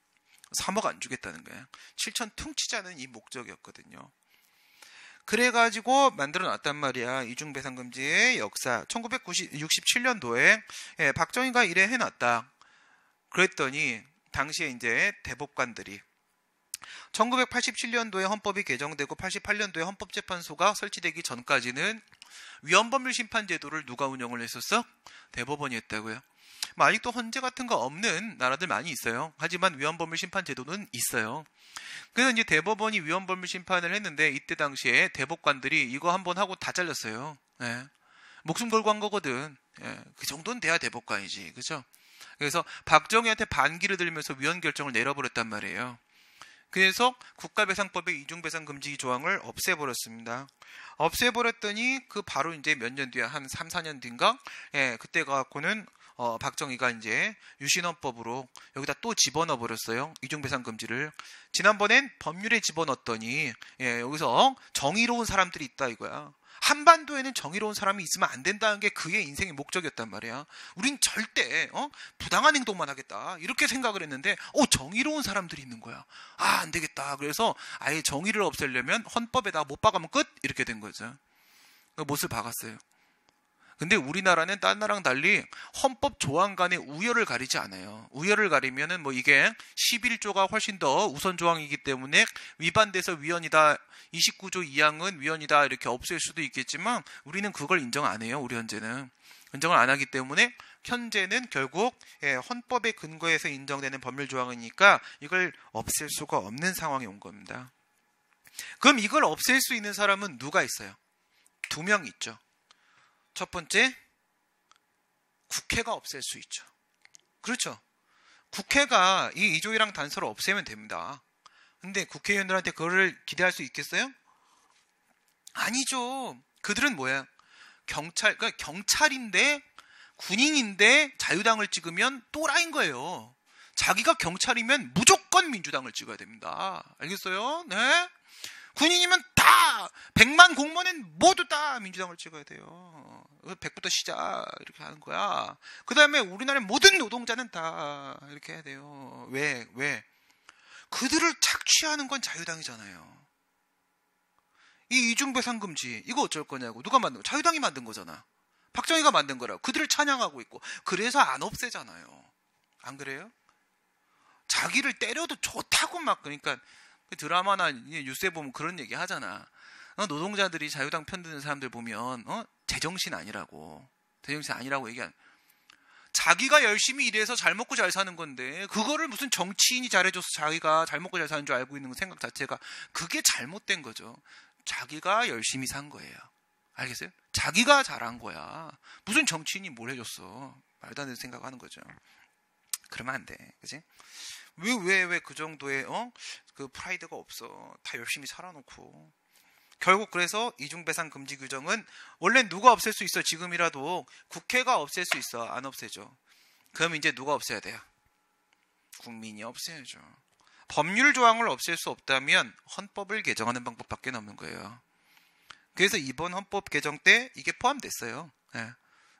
3억 안 주겠다는 거예요. 7천 퉁치자는 이 목적이었거든요. 그래가지고 만들어 놨단 말이야. 이중배상금지의 역사. 1967년도에 박정희가 이래 해놨다. 그랬더니 당시에 이제 대법관들이 1987년도에 헌법이 개정되고 88년도에 헌법재판소가 설치되기 전까지는 위헌법률 심판 제도를 누가 운영을 했었어? 대법원이 했다고요. 아직도 헌재 같은 거 없는 나라들 많이 있어요. 하지만 위헌법률 심판 제도는 있어요. 그래서 이제 대법원이 위헌법률 심판을 했는데 이때 당시에 대법관들이 이거 한번 하고 다 잘렸어요. 예. 목숨 걸고 한 거거든. 예. 그 정도는 돼야 대법관이지. 그죠? 그래서 박정희한테 반기를 들면서 위헌 결정을 내려버렸단 말이에요. 그래서 국가배상법의 이중배상금지 조항을 없애버렸습니다. 없애버렸더니 그 바로 이제 몇 년 뒤에 한 3, 4년 뒤인가? 예, 그때 갖고는 박정희가 이제 유신헌법으로 여기다 또 집어넣어 버렸어요. 이중배상금지를. 지난번엔 법률에 집어넣었더니 여기서 정의로운 사람들이 있다 이거야. 한반도에는 정의로운 사람이 있으면 안 된다는 게 그의 인생의 목적이었단 말이야. 우린 절대 부당한 행동만 하겠다 이렇게 생각을 했는데 정의로운 사람들이 있는 거야. 안 되겠다. 그래서 아예 정의를 없애려면 헌법에다 못 박으면 끝 이렇게 된 거죠. 못을 박았어요. 근데 우리나라는 딴 나라랑 달리 헌법 조항 간의 우열을 가리지 않아요. 우열을 가리면은 이게 11조가 훨씬 더 우선 조항이기 때문에 위반돼서 위헌이다. 29조 2항은 위헌이다. 이렇게 없앨 수도 있겠지만 우리는 그걸 인정 안 해요. 우리 헌재는. 인정을 안 하기 때문에 현재는 결국 헌법의 근거에서 인정되는 법률 조항이니까 이걸 없앨 수가 없는 상황이 온 겁니다. 그럼 이걸 없앨 수 있는 사람은 누가 있어요? 2명 있죠. 첫 번째, 국회가 없앨 수 있죠. 그렇죠. 국회가 이 2조 1항 단서를 없애면 됩니다. 근데 국회의원들한테 그거를 기대할 수 있겠어요? 아니죠. 그들은 뭐야? 그러니까 경찰인데, 군인인데 자유당을 찍으면 또라이인 거예요. 자기가 경찰이면 무조건 민주당을 찍어야 됩니다. 알겠어요? 네? 군인이면 다 100만 공무원은 모두 다 민주당을 찍어야 돼요. 100부터 시작 이렇게 하는 거야. 그 다음에 우리나라의 모든 노동자는 다 이렇게 해야 돼요. 왜? 그들을 착취하는 건 자유당이잖아요. 이 이중배상금지 이거 어쩔 거냐고. 누가 만든 거? 자유당이 만든 거잖아. 박정희가 만든 거라고. 그들을 찬양하고 있고. 그래서 안 없애잖아요. 안 그래요? 자기를 때려도 좋다고 막 그러니까 드라마나 뉴스에 보면 그런 얘기 하잖아. 노동자들이 자유당 편드는 사람들 보면 제정신 아니라고. 제정신 아니라고 얘기하는. 자기가 열심히 일해서 잘 먹고 잘 사는 건데 그거를 무슨 정치인이 잘해줘서 자기가 잘 먹고 잘 사는 줄 알고 있는 생각 자체가 그게 잘못된 거죠. 자기가 열심히 산 거예요. 알겠어요? 자기가 잘한 거야. 무슨 정치인이 뭘 해줬어. 말도 안 되는 생각하는 거죠. 그러면 안 돼. 그치? 왜 그 정도의 그 프라이드가 없어. 다 열심히 살아놓고. 결국 그래서 이중배상 금지 규정은 원래 누가 없앨 수 있어. 지금이라도 국회가 없앨 수 있어. 안 없애죠. 그럼 이제 누가 없애야 돼요? 국민이 없애야죠. 법률 조항을 없앨 수 없다면 헌법을 개정하는 방법밖에 없는 거예요. 그래서 이번 헌법 개정 때 이게 포함됐어요.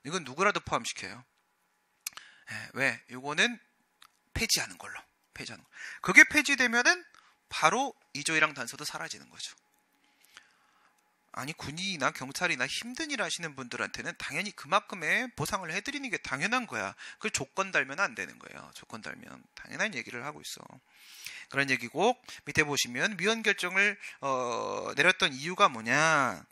이건 누구라도 포함시켜요. 왜? 이거는 폐지하는 걸로. 그게 폐지되면은 바로 2조 1항 단서도 사라지는 거죠. 아니 군인이나 경찰이나 힘든 일 하시는 분들한테는 당연히 그만큼의 보상을 해드리는 게 당연한 거야. 그걸 조건 달면 안 되는 거예요. 조건 달면 당연한 얘기를 하고 있어. 그런 얘기고 밑에 보시면 위헌 결정을 내렸던 이유가 뭐냐.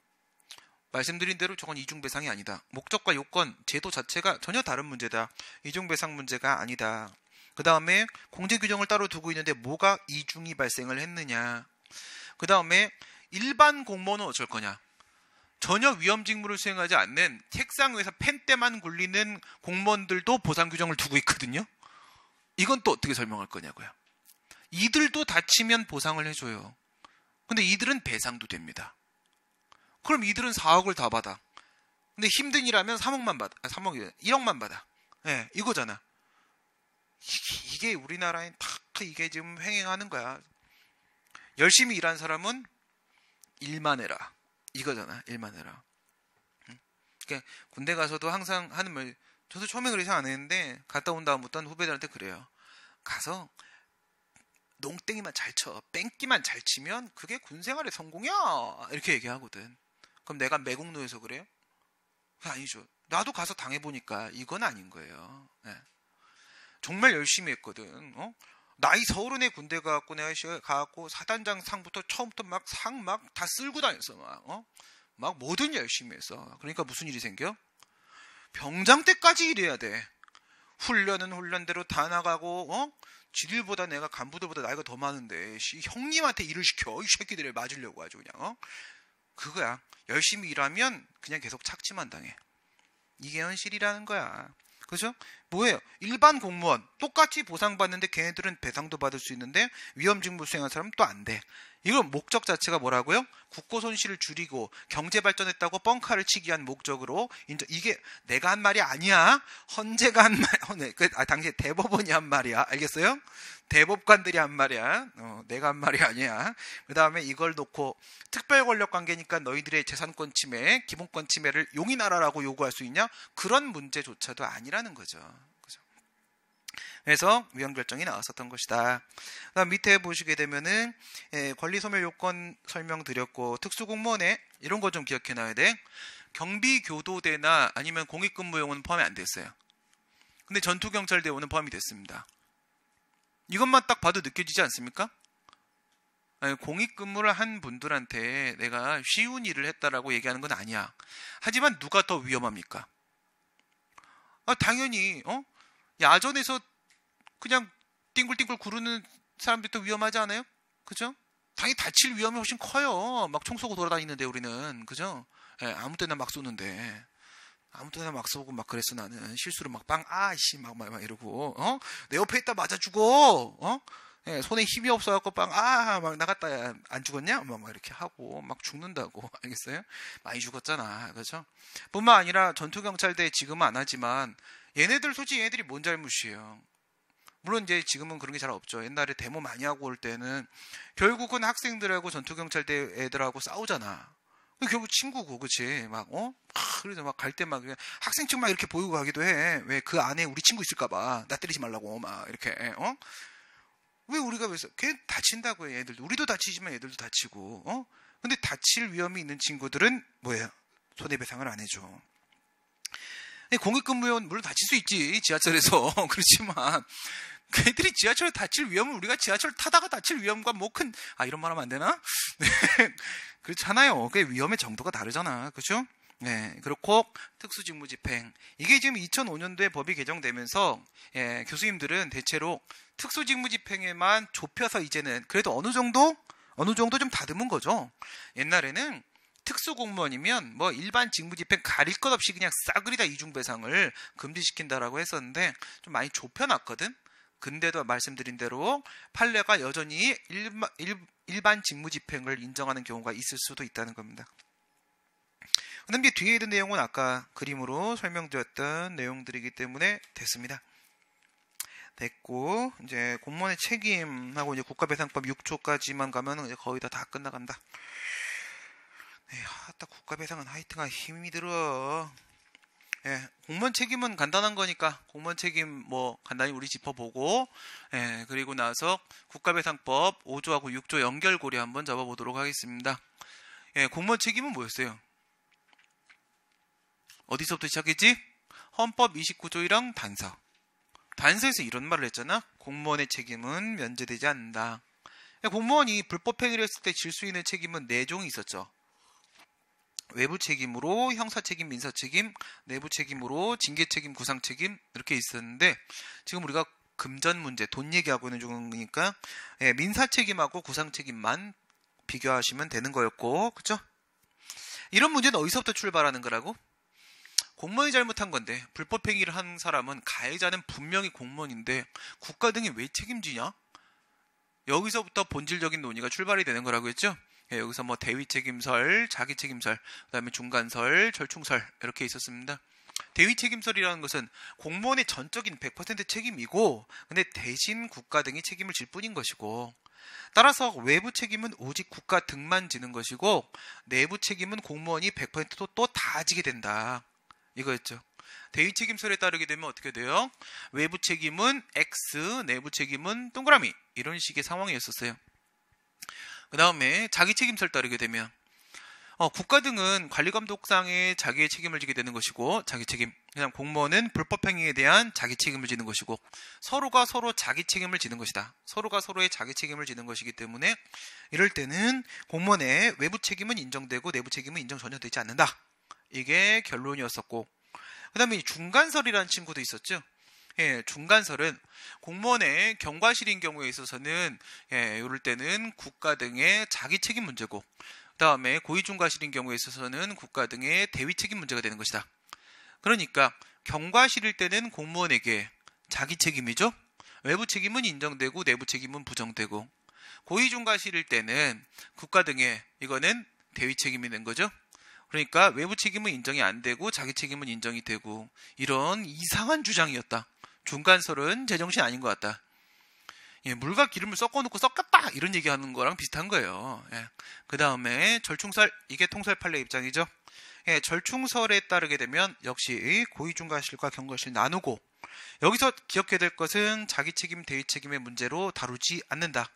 말씀드린 대로 저건 이중배상이 아니다. 목적과 요건, 제도 자체가 전혀 다른 문제다. 이중배상 문제가 아니다. 그 다음에 공제규정을 따로 두고 있는데 뭐가 이중이 발생을 했느냐. 그 다음에 일반 공무원은 어쩔 거냐. 전혀 위험 직무를 수행하지 않는 책상 위에서 펜대만 굴리는 공무원들도 보상 규정을 두고 있거든요. 이건 또 어떻게 설명할 거냐고요. 이들도 다치면 보상을 해줘요. 근데 이들은 배상도 됩니다. 그럼 이들은 4억을 다 받아. 근데 힘든 일 하면 3억만 받아. 1억만 받아. 이거잖아. 이게 우리나라에 다 이게 지금 횡행하는 거야. 열심히 일한 사람은 일만 해라. 이거잖아. 일만 해라. 그러니까 군대 가서도 항상 하는 말, 저도 처음에 그래서 안 했는데 갔다 온 다음부터는 후배들한테 그래요. 가서 농땡이만 잘 쳐, 뺑기만 잘 치면 그게 군생활의 성공이야. 이렇게 얘기하거든. 그럼 내가 매국노여서 그래요? 아니죠. 나도 가서 당해보니까 이건 아닌 거예요. 네. 정말 열심히 했거든. 나이 서른에 군대 가갖고 내가 가갖고 사단장 상부터 처음부터 막 상 막 다 쓸고 다녔어. 막 뭐든 열심히 했어. 그러니까 무슨 일이 생겨? 병장 때까지 일해야 돼. 훈련은 훈련대로 다 나가고, 지들보다 내가 간부들보다 나이가 더 많은데, 형님한테 일을 시켜. 이 새끼들을 맞으려고 아주 그냥, 그거야. 열심히 일하면 그냥 계속 착취만 당해. 이게 현실이라는 거야. 그죠? 뭐예요? 일반 공무원 똑같이 보상받는데 걔네들은 배상도 받을 수 있는데 위험 직무 수행한 사람은 또 안 돼. 이건 목적 자체가 뭐라고요? 국고 손실을 줄이고 경제 발전했다고 뻥카를 치기 위한 목적으로 이게 내가 한 말이 아니야. 헌재가 한 말, 당시에 대법원이 한 말이야. 알겠어요? 대법관들이 한 말이야. 내가 한 말이 아니야. 그 다음에 이걸 놓고 특별 권력 관계니까 너희들의 재산권 침해, 기본권 침해를 용인하라라고 요구할 수 있냐? 그런 문제조차도 아니라는 거죠. 그래서 위헌 결정이 나왔었던 것이다. 그다음 밑에 보시게 되면은 권리 소멸 요건 설명드렸고 특수공무원에 이런 거 좀 기억해 놔야 돼. 경비교도대나 아니면 공익근무요원은 포함이 안 됐어요. 근데 전투경찰대원은 포함이 됐습니다. 이것만 딱 봐도 느껴지지 않습니까? 공익근무를 한 분들한테 내가 쉬운 일을 했다라고 얘기하는 건 아니야. 하지만 누가 더 위험합니까? 당연히 야전에서 그냥 띵굴띵굴 구르는 사람들도 위험하지 않아요? 그죠? 당연히 다칠 위험이 훨씬 커요. 막 총 쏘고 돌아다니는데 우리는. 그죠? 아무 때나 막 쏘는데. 아무 때나 막 쏘고 막 그랬어 나는. 실수로 막 아이씨 막 이러고. 내 옆에 있다 맞아 죽어. 손에 힘이 없어갖고 막 나갔다 안 죽었냐? 막 이렇게 하고 막 죽는다고. 알겠어요? 많이 죽었잖아. 그죠? 뿐만 아니라 전투경찰대 지금은 안 하지만 얘네들 솔직히 얘네들이 뭔 잘못이에요. 물론 이제 지금은 그런 게 잘 없죠. 옛날에 데모 많이 하고 올 때는 결국은 학생들하고 전투경찰대 애들하고 싸우잖아. 결국 친구고, 그치? 그래서 막 갈 때 막 학생 측 막 이렇게 보이고 가기도 해. 왜 그 안에 우리 친구 있을까봐 나 때리지 말라고 막 이렇게. 왜 우리가 그래서 걔 다친다고 해 애들도. 우리도 다치지만 애들도 다치고. 근데 다칠 위험이 있는 친구들은 뭐예요? 손해배상을 안 해줘. 공익근무요원 물론 다칠 수 있지 지하철에서. 그렇지만 걔들이 지하철에 다칠 위험은 우리가 지하철 타다가 다칠 위험과 뭐 큰 이런 말 하면 안 되나? 네. 그렇잖아요. 그 위험의 정도가 다르잖아. 그죠? 네. 그렇고 특수직무집행 이게 지금 2005년도에 법이 개정되면서 교수님들은 대체로 특수직무집행에만 좁혀서 이제는 그래도 어느 정도 좀 다듬은 거죠. 옛날에는 특수공무원이면 뭐 일반 직무집행 가릴 것 없이 그냥 싸그리다 이중배상을 금지시킨다라고 했었는데 좀 많이 좁혀놨거든. 근데도 말씀드린 대로 판례가 여전히 일반 직무집행을 인정하는 경우가 있을 수도 있다는 겁니다. 그런데 뒤에 있는 내용은 아까 그림으로 설명드렸던 내용들이기 때문에 됐습니다. 됐고 이제 공무원의 책임하고 이제 국가배상법 6조까지만 가면 이제 거의 다 끝나간다. 딱 국가배상은 하여튼가 힘이 들어. 공무원 책임은 간단한 거니까 공무원 책임 뭐 간단히 우리 짚어보고 그리고 나서 국가배상법 5조하고 6조 연결고리 한번 잡아보도록 하겠습니다. 공무원 책임은 뭐였어요? 어디서부터 시작했지? 헌법 29조 1항 단서. 단서에서 이런 말을 했잖아. 공무원의 책임은 면제되지 않는다. 공무원이 불법행위를 했을 때 질 수 있는 책임은 4종이 있었죠. 외부 책임으로 형사책임, 민사책임, 내부 책임으로 징계책임, 구상책임 이렇게 있었는데 지금 우리가 금전 문제, 돈 얘기하고 있는 중이니까 민사책임하고 구상책임만 비교하시면 되는 거였고, 그렇죠? 이런 문제는 어디서부터 출발하는 거라고? 공무원이 잘못한 건데 불법행위를 한 사람은 가해자는 분명히 공무원인데 국가 등이 왜 책임지냐? 여기서부터 본질적인 논의가 출발이 되는 거라고 했죠? 여기서 뭐 대위 책임설, 자기 책임설, 그 다음에 중간설, 절충설 이렇게 있었습니다. 대위 책임설이라는 것은 공무원의 전적인 100% 책임이고, 근데 대신 국가 등이 책임을 질 뿐인 것이고, 따라서 외부 책임은 오직 국가 등만 지는 것이고, 내부 책임은 공무원이 100%또 다 지게 된다. 이거였죠. 대위 책임설에 따르게 되면 어떻게 돼요? 외부 책임은 X, 내부 책임은 동그라미. 이런 식의 상황이었었어요. 그 다음에 자기 책임설 따르게 되면 국가 등은 관리감독상에 자기의 책임을 지게 되는 것이고, 자기 책임. 그냥 공무원은 불법행위에 대한 자기 책임을 지는 것이고, 서로가 서로 자기 책임을 지는 것이다. 서로가 서로의 자기 책임을 지는 것이기 때문에 이럴 때는 공무원의 외부 책임은 인정되고 내부 책임은 인정 전혀 되지 않는다. 이게 결론이었었고, 그 다음에 중간설이라는 친구도 있었죠. 예, 중간설은 공무원의 경과실인 경우에 있어서는 이럴 때는 국가 등의 자기 책임 문제고, 그 다음에 고의중과실인 경우에 있어서는 국가 등의 대위 책임 문제가 되는 것이다. 그러니까 경과실일 때는 공무원에게 자기 책임이죠. 외부 책임은 인정되고 내부 책임은 부정되고, 고의중과실일 때는 국가 등의 이거는 대위 책임이 된 거죠. 그러니까 외부 책임은 인정이 안 되고 자기 책임은 인정이 되고, 이런 이상한 주장이었다. 중간설은 제정신 아닌 것 같다. 예, 물과 기름을 섞어놓고 섞었다 이런 얘기하는 거랑 비슷한 거예요. 예. 그 다음에 절충설, 이게 통설 판례 입장이죠. 예, 절충설에 따르게 되면 역시 고의중과실과 경과실 나누고, 여기서 기억해야 될 것은 자기 책임, 대위 책임의 문제로 다루지 않는다.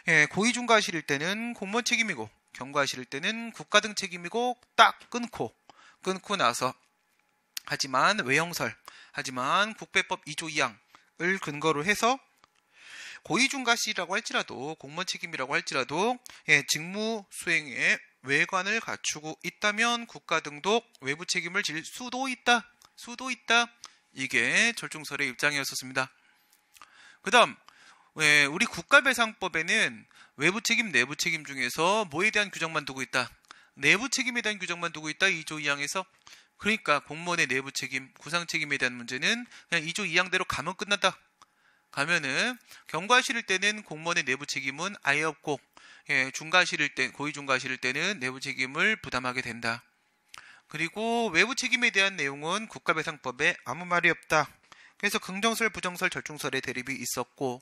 예, 고의중과실일 때는 공무원 책임이고, 경과실일 때는 국가 등 책임이고, 딱 끊고 나서, 하지만 외형설, 하지만 국배법 2조 2항을 근거로 해서 고의중과실이라고 할지라도, 공무원 책임이라고 할지라도 직무 수행에 외관을 갖추고 있다면 국가 등도 외부 책임을 질 수도 있다. 이게 절충설의 입장이었었습니다. 그 다음 우리 국가배상법에는 외부 책임, 내부 책임 중에서 뭐에 대한 규정만 두고 있다? 내부 책임에 대한 규정만 두고 있다. 2조 2항에서. 그러니까 공무원의 내부 책임, 구상 책임에 대한 문제는 그냥 2조 2항대로 가면 끝난다. 가면은 경과실일 때는 공무원의 내부 책임은 아예 없고, 중과실일 때, 고의중과실일 때는 내부 책임을 부담하게 된다. 그리고 외부 책임에 대한 내용은 국가배상법에 아무 말이 없다. 그래서 긍정설, 부정설, 절충설의 대립이 있었고,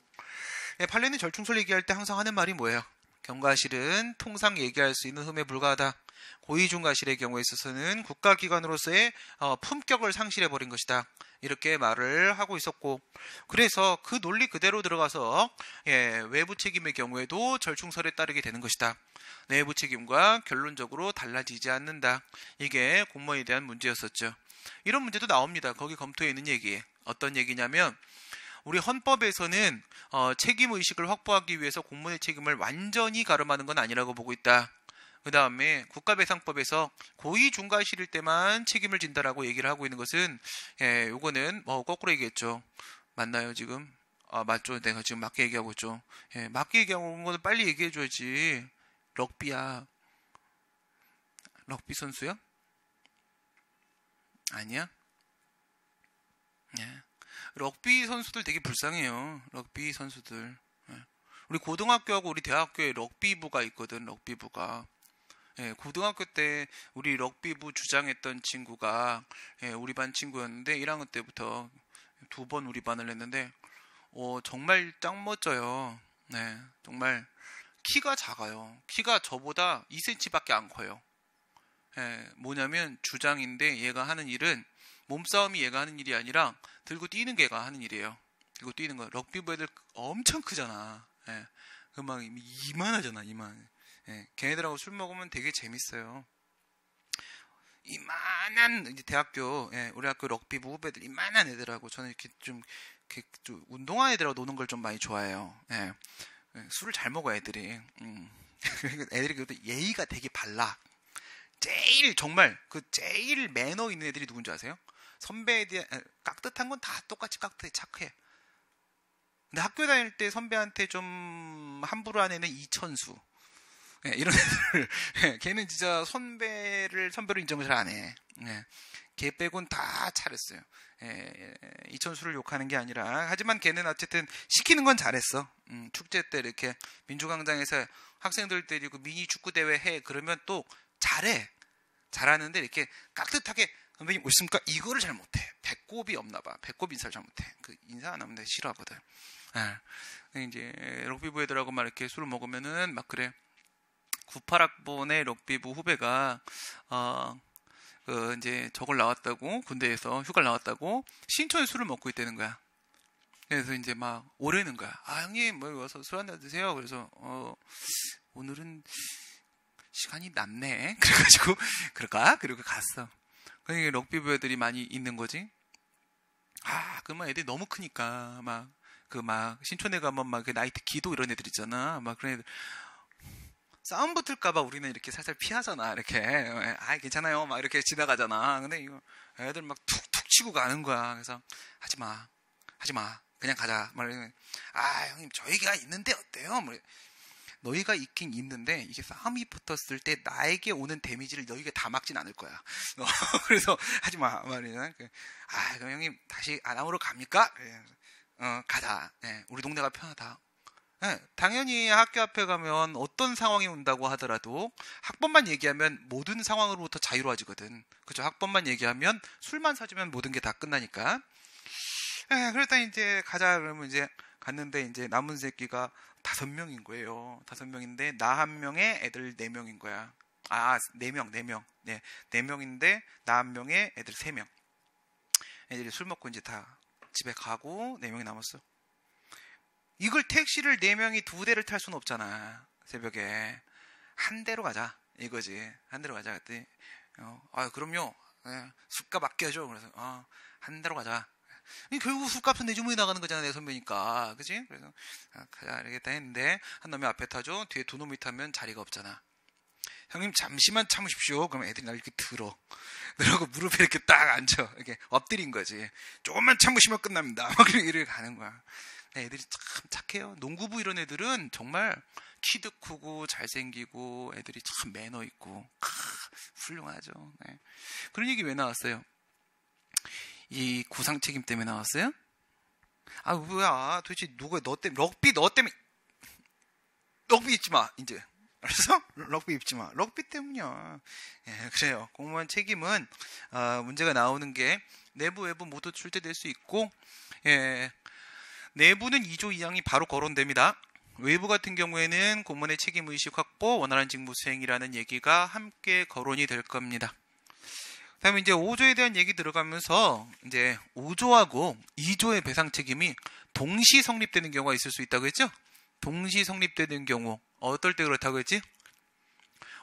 판례는 절충설 얘기할 때 항상 하는 말이 뭐예요? 경과실은 통상 얘기할 수 있는 흠에 불과하다. 고의중과실의 경우에 있어서는 국가기관으로서의 품격을 상실해버린 것이다. 이렇게 말을 하고 있었고, 그래서 그 논리 그대로 들어가서 외부 책임의 경우에도 절충설에 따르게 되는 것이다. 내부 책임과 결론적으로 달라지지 않는다. 이게 공무원에 대한 문제였었죠. 이런 문제도 나옵니다. 거기 검토해 있는 얘기. 어떤 얘기냐면, 우리 헌법에서는 책임의식을 확보하기 위해서 공무원의 책임을 완전히 가름하는 건 아니라고 보고 있다. 그 다음에 국가배상법에서 고의중과실일 때만 책임을 진다라고 얘기를 하고 있는 것은, 요거는 거꾸로 얘기했죠. 맞나요 지금? 맞죠. 내가 지금 맞게 얘기하고 있죠. 맞게 얘기하고 있는 거는 빨리 얘기해줘야지. 럭비야. 럭비 선수야? 아니야? 럭비 선수들 되게 불쌍해요. 럭비 선수들. 우리 고등학교하고 우리 대학교에 럭비부가 있거든. 럭비부가. 고등학교 때 우리 럭비부 주장했던 친구가 우리 반 친구였는데, 1학년 때부터 2번 우리 반을 했는데 정말 짱 멋져요. 네, 정말 키가 작아요. 키가 저보다 2cm밖에 안 커요. 뭐냐면 주장인데, 얘가 하는 일은 몸싸움이 얘가 하는 일이 아니라 들고 뛰는 게 얘가 하는 일이에요. 들고 뛰는 거. 럭비부 애들 엄청 크잖아. 그 막 이만하잖아. 이만. 걔네들하고 술 먹으면 되게 재밌어요. 이만한 이제 대학교, 우리 학교 럭비부 후배들 이만한 애들하고 저는 이렇게 좀 운동한 애들하고 노는 걸 좀 많이 좋아해요. 술을 잘 먹어 애들이. 애들이 그래도 예의가 되게 발라. 제일 정말 제일 매너 있는 애들이 누군지 아세요? 선배에 대한 깍듯한 건 다 똑같이 깍듯해, 착해. 근데 학교 다닐 때 선배한테 좀 함부로 한 애는 이천수. 이런 애들. 걔는 진짜 선배로 인정을 잘 안 해. 걔 빼곤 다 잘했어요. 이천수를 욕하는 게 아니라, 하지만 걔는 어쨌든 시키는 건 잘했어. 축제 때 이렇게 민주광장에서 학생들 데리고 미니 축구 대회 해. 그러면 또 잘해. 잘하는데 이렇게 깍듯하게 선배님 오셨습니까? 이거를 잘 못해. 배꼽이 없나 봐. 배꼽 인사를 잘 못해. 그 인사 안 하면 내가 싫어하거든. 예. 이제 럭비부 애들하고 막 이렇게 술을 먹으면은 막 그래. 98학번의 럭비부 후배가 이제 저걸 나왔다고, 군대에서 휴가를 나왔다고 신촌에 술을 먹고 있다는 거야. 그래서 이제 막 오래는 거야. 아, 형님, 뭐 와서 술 한잔 드세요. 그래서 오늘은 시간이 남네. 그래가지고 그럴까? 그리고 갔어. 그러니까 럭비부 애들이 많이 있는 거지. 그러면 애들이 너무 크니까 막 신촌에 가면 막 그 나이트 기도 이런 애들 있잖아. 막 그런 애들 싸움 붙을까봐 우리는 이렇게 살살 피하잖아. 이렇게 괜찮아요. 막 이렇게 지나가잖아. 근데 이거 애들 막 툭툭 치고 가는 거야. 그래서 하지 마. 그냥 가자. 말하면 형님 저희가 있는데 어때요? 뭐, 너희가 있긴 있는데 이게 싸움이 붙었을 때 나에게 오는 데미지를 너희가 다 막진 않을 거야. 그래서 하지 마. 말이야. 그럼 형님 다시 아나무로 갑니까? 가자. 우리 동네가 편하다. 당연히 학교 앞에 가면 어떤 상황이 온다고 하더라도 학번만 얘기하면 모든 상황으로부터 자유로워지거든. 그죠? 학번만 얘기하면 술만 사주면 모든 게 다 끝나니까. 그랬다 이제 가자 그러면 이제 갔는데 이제 남은 새끼가 5명인 거예요. 5명인데 나 1명에 애들 4명인 거야. 4명. 네, 4명인데 나 1명에 애들 3명. 애들이 술 먹고 이제 다 집에 가고 4명이 남았어. 이걸 택시를 4명이 2대를 탈 수는 없잖아. 새벽에. 한 대로 가자. 이거지. 한 대로 가자. 그랬더니 그럼요. 술값 아껴줘. 그래서 한 대로 가자. 결국 술값은 내 주머니 나가는 거잖아. 내 선배니까. 그치? 그래서 가자. 이러겠다 했는데 한 놈이 앞에 타죠. 뒤에 2놈이 타면 자리가 없잖아. 형님 잠시만 참으십시오. 그럼 애들이 날 이렇게 들어. 그러고 무릎에 이렇게 딱 앉아. 이렇게 엎드린 거지. 조금만 참으시면 끝납니다. 막 이렇게 가는 거야. 애들이 참 착해요. 농구부 이런 애들은 정말 키도 크고 잘생기고 애들이 참 매너 있고 훌륭하죠. 네. 그런 얘기 왜 나왔어요? 이 구상 책임 때문에 나왔어요? 뭐야 도대체 누가 너 때문에 럭비 입지 마 이제. 알았어? 럭비 입지 마. 럭비 때문이야. 그래요. 공무원 책임은 문제가 나오는 게 내부 외부 모두 출제될 수 있고 내부는 2조 2항이 바로 거론됩니다. 외부 같은 경우에는 공무원의 책임의식 확보, 원활한 직무 수행이라는 얘기가 함께 거론이 될 겁니다. 다음에 이제 5조에 대한 얘기 들어가면서 이제 5조하고 2조의 배상 책임이 동시 성립되는 경우가 있을 수 있다고 했죠? 동시 성립되는 경우 어떨 때 그렇다고 했지?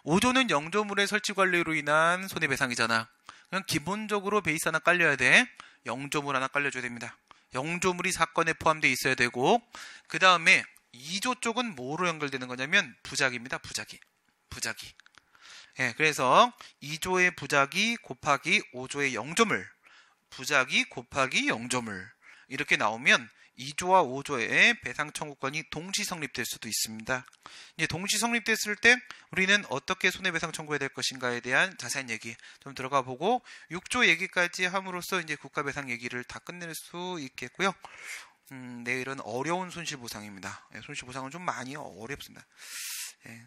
5조는 영조물의 설치 관리로 인한 손해배상이잖아. 그냥 기본적으로 베이스 하나 깔려야 돼. 영조물 하나 깔려줘야 됩니다. 영조물이 사건에 포함되어 있어야 되고 그 다음에 2조 쪽은 뭐로 연결되는 거냐면 부작입니다. 부작이. 그래서 2조의 부작이 곱하기 5조의 영조물, 부작이 곱하기 영조물 이렇게 나오면 2조와 5조의 배상 청구권이 동시 성립될 수도 있습니다. 이제 동시 성립됐을 때 우리는 어떻게 손해배상 청구해야 될 것인가에 대한 자세한 얘기 좀 들어가 보고 6조 얘기까지 함으로써 이제 국가배상 얘기를 다 끝낼 수 있겠고요. 내일은 어려운 손실보상입니다. 손실보상은 좀 많이 어렵습니다.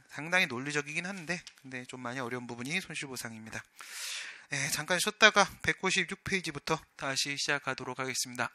상당히 논리적이긴 한데 근데 좀 많이 어려운 부분이 손실보상입니다. 잠깐 쉬었다가 196페이지부터 다시 시작하도록 하겠습니다.